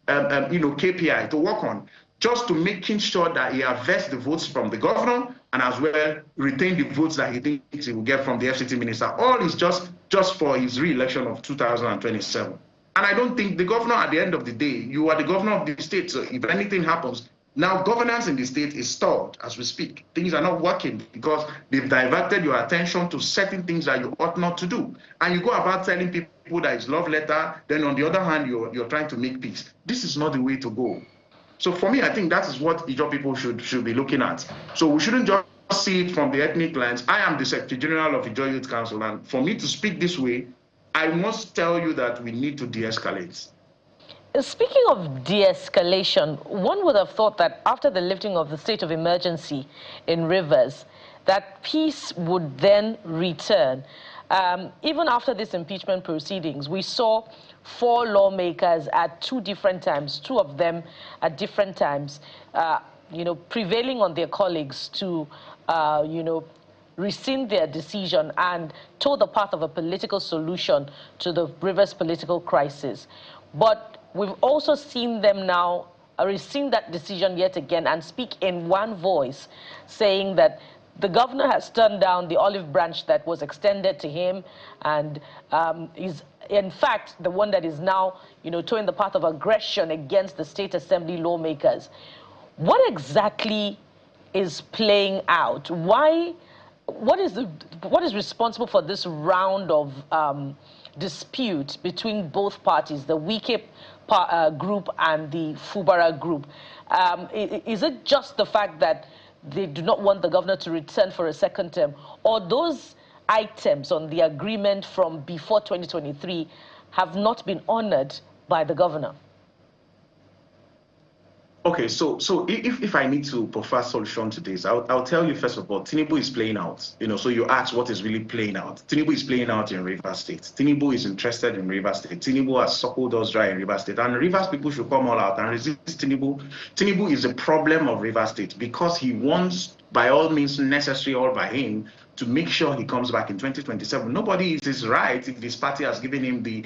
KPI to work on, just to making sure that he harvests the votes from the governor and as well retain the votes that he thinks he will get from the FCT minister. All is just for his re-election of 2027. And I don't think the governor, at the end of the day, you are the governor of the state. So if anything happens, now governance in the state is stalled as we speak. Things are not working because they've diverted your attention to certain things that you ought not to do. And you go about telling people that it's love letter, then on the other hand, you're trying to make peace. This is not the way to go. So for me, I think that is what Ijaw people should be looking at. So we shouldn't just see it from the ethnic lines. I am the Secretary General of Ijaw Youth Council, and for me to speak this way, I must tell you that we need to de-escalate.
Speaking of de-escalation, one would have thought that after the lifting of the state of emergency in Rivers, that peace would then return. Even after these impeachment proceedings, we saw 4 lawmakers at 2 different times, 2 of them at different times, prevailing on their colleagues to, rescind their decision and toe the path of a political solution to the Rivers political crisis. But we've also seen them now rescind that decision yet again and speak in one voice, saying that the governor has turned down the olive branch that was extended to him and is, in fact, the one that is now, towing the path of aggression against the state assembly lawmakers. What exactly is playing out? What is responsible for this round of dispute between both parties, the Wike group and the Fubara group? Is it just the fact that they do not want the governor to return for a second term, or those items on the agreement from before 2023 have not been honored by the governor?
Okay, so if I need to prefer solution to this, I'll tell you first of all, Tinubu is playing out. So you ask what is really playing out. Tinubu is playing out in Rivers State. Tinubu is interested in Rivers State. Tinubu has suckled us dry in Rivers State, and Rivers people should come all out and resist Tinubu. Tinubu is a problem of Rivers State because he wants, by all means necessary, all by him, to make sure he comes back in 2027. Nobody is right if this party has given him the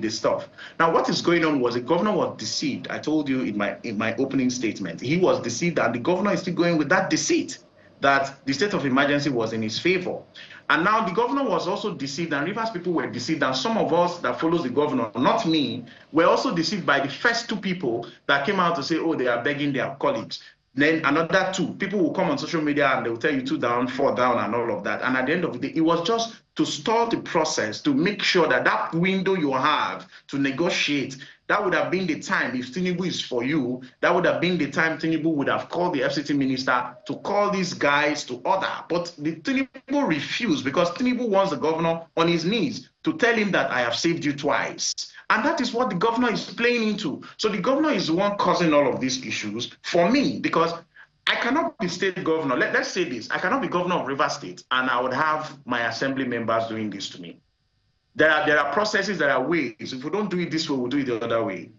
stuff. Now, what is going on was the governor was deceived. I told you in my opening statement, he was deceived, and the governor is still going with that deceit that the state of emergency was in his favor. And now the governor was also deceived, and Rivers people were deceived, and some of us that follows the governor, not me, were also deceived by the first 2 people that came out to say, oh, they are begging their colleagues. Then another 2 people will come on social media and they will tell you 2 down, 4 down, and all of that. And at the end of the day, it was just to stall the process, to make sure that that window you have to negotiate, that would have been the time, if Tinubu is for you, that would have been the time Tinubu would have called the FCT minister to call these guys to order. But the Tinubu refused because Tinubu wants the governor on his knees to tell him that I have saved you twice. And that is what the governor is playing into. So the governor is the one causing all of these issues for me, because I cannot be state governor. Let's say this. I cannot be governor of Rivers State, and I would have my assembly members doing this to me. There are processes, there are ways. If we don't do it this way, we'll do it the other way.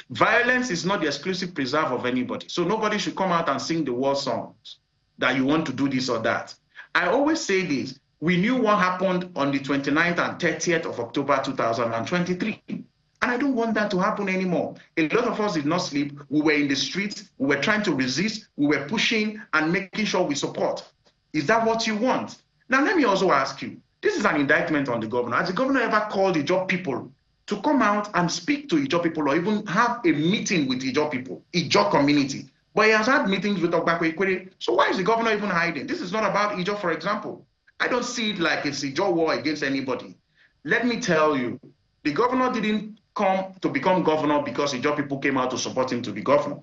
Violence is not the exclusive preserve of anybody. So nobody should come out and sing the war songs that you want to do this or that. I always say this. We knew what happened on the 29th and 30th of October 2023. And I don't want that to happen anymore. A lot of us did not sleep. We were in the streets. We were trying to resist. We were pushing and making sure we support. Is that what you want? Now, let me also ask you, this is an indictment on the governor. Has the governor ever called Ijaw people to come out and speak to Ijaw people or even have a meeting with Ijaw people, Ijaw community? But he has had meetings with Ogbakwe Ikwere. So why is the governor even hiding? This is not about Ijaw, for example. I don't see it like it's Ijaw war against anybody. Let me tell you, the governor didn't come to become governor because Ijaw people came out to support him to be governor.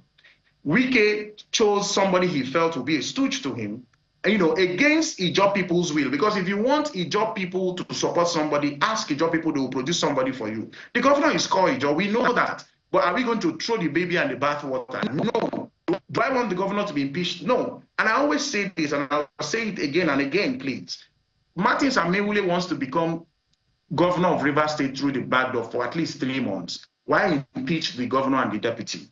Wike chose somebody he felt would be a stooge to him, against Ijaw people's will. Because if you want Ijaw people to support somebody, ask Ijaw people, they will produce somebody for you. The governor is called Ijaw, we know that. But are we going to throw the baby and the bathwater? No. Do I want the governor to be impeached? No. And I always say this, and I'll say it again and again, please. Martin Samewule wants to become governor of Rivers State through the back door for at least 3 months. Why impeach the governor and the deputy?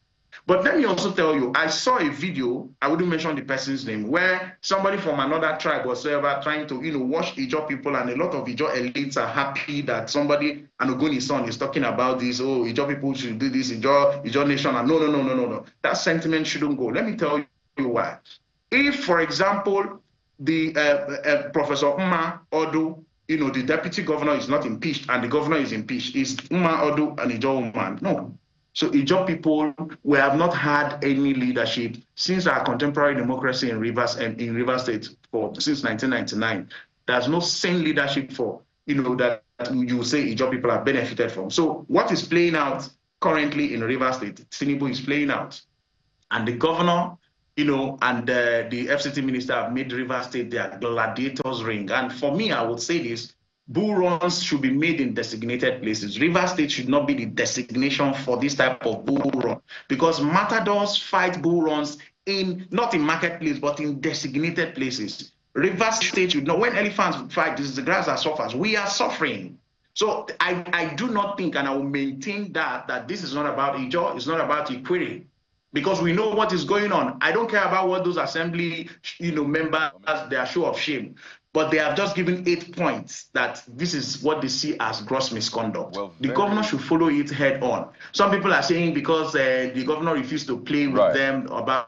But let me also tell you, I saw a video, I wouldn't mention the person's name, where somebody from another tribe whatsoever trying to, wash Ijaw people, and a lot of Ijaw elites are happy that somebody, and Ogoni's son, is talking about this, Ijaw people should do this, Ijaw nation, and no. That sentiment shouldn't go. Let me tell you why. If, for example, the Professor Umma Odu, the deputy governor is not impeached and the governor is impeached, is Umma Odu an Ijaw woman? No. So Ijaw people, we have not had any leadership since our contemporary democracy in Rivers State since 1999. There's no sane leadership for, that you say Ijaw people have benefited from. So what is playing out currently in Rivers State, Tinubu is playing out. And the governor, and the FCT minister have made Rivers State their gladiators ring. And for me, I would say this, bull runs should be made in designated places. Rivers State should not be the designation for this type of bull run, because matadors fight bull runs not in marketplace, but in designated places. Rivers State should know when elephants fight, this is the grass that suffers. We are suffering. So I do not think, and I will maintain that this is not about Ijaw, it's not about Ikwere, because we know what is going on. I don't care about what those assembly, members, their show of shame. But they have just given 8 points that this is what they see as gross misconduct. Well, the governor should follow it head on. Some people are saying because the governor refused to play with them about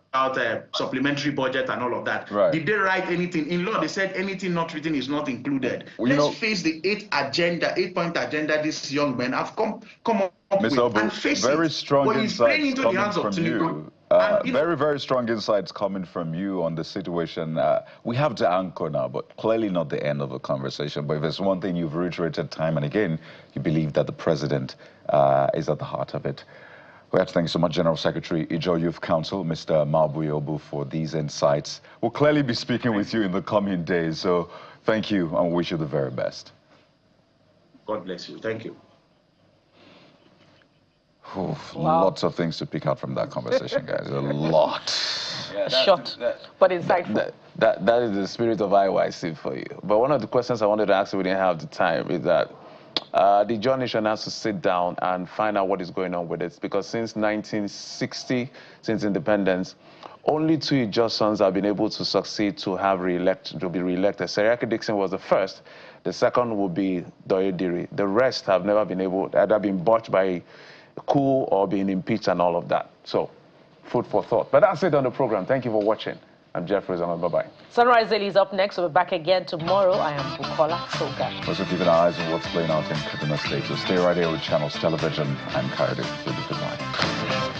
supplementary budget and all of that. Right. Did they write anything? In law, they said anything not written is not included. Well, let's face the 8-point agenda these young men have come up with and face
very
it.
strong insights coming from you. Very strong insights coming from you on the situation. We have to anchor now, but clearly not the end of the conversation. But if there's one thing you've reiterated time and again, you believe that the president is at the heart of it. We have to thank you so much, General Secretary, Ijaw Youth Council, Mr. Mabuye Obu, for these insights. We'll clearly be speaking with you in the coming days. So thank you and wish you the very best.
God bless you. Thank you.
Oof, wow. Lots of things to pick out from that conversation, guys. A lot.
Yeah, short, but insightful.
That is the spirit of IYC for you. But one of the questions I wanted to ask you, we didn't have the time, is that the Ijaw nation has to sit down and find out what is going on with it. Because since 1960, since independence, only 2 Ijaw sons have been able to succeed to be re-elected. Seriake Dixon was the first. The second will be Doyediri. The rest have never been able, either been botched by coup or being impeached and all of that. So, food for thought. But that's it on the program. Thank you for watching. I'm Jeffrey Zama. Bye-bye. Sunrise Daily is up next. We'll be back again tomorrow. I am Bukola Soga.
Also keeping our eyes on what's playing out in Kaduna State. So stay right here with Channels Television and Kajuru. Good night.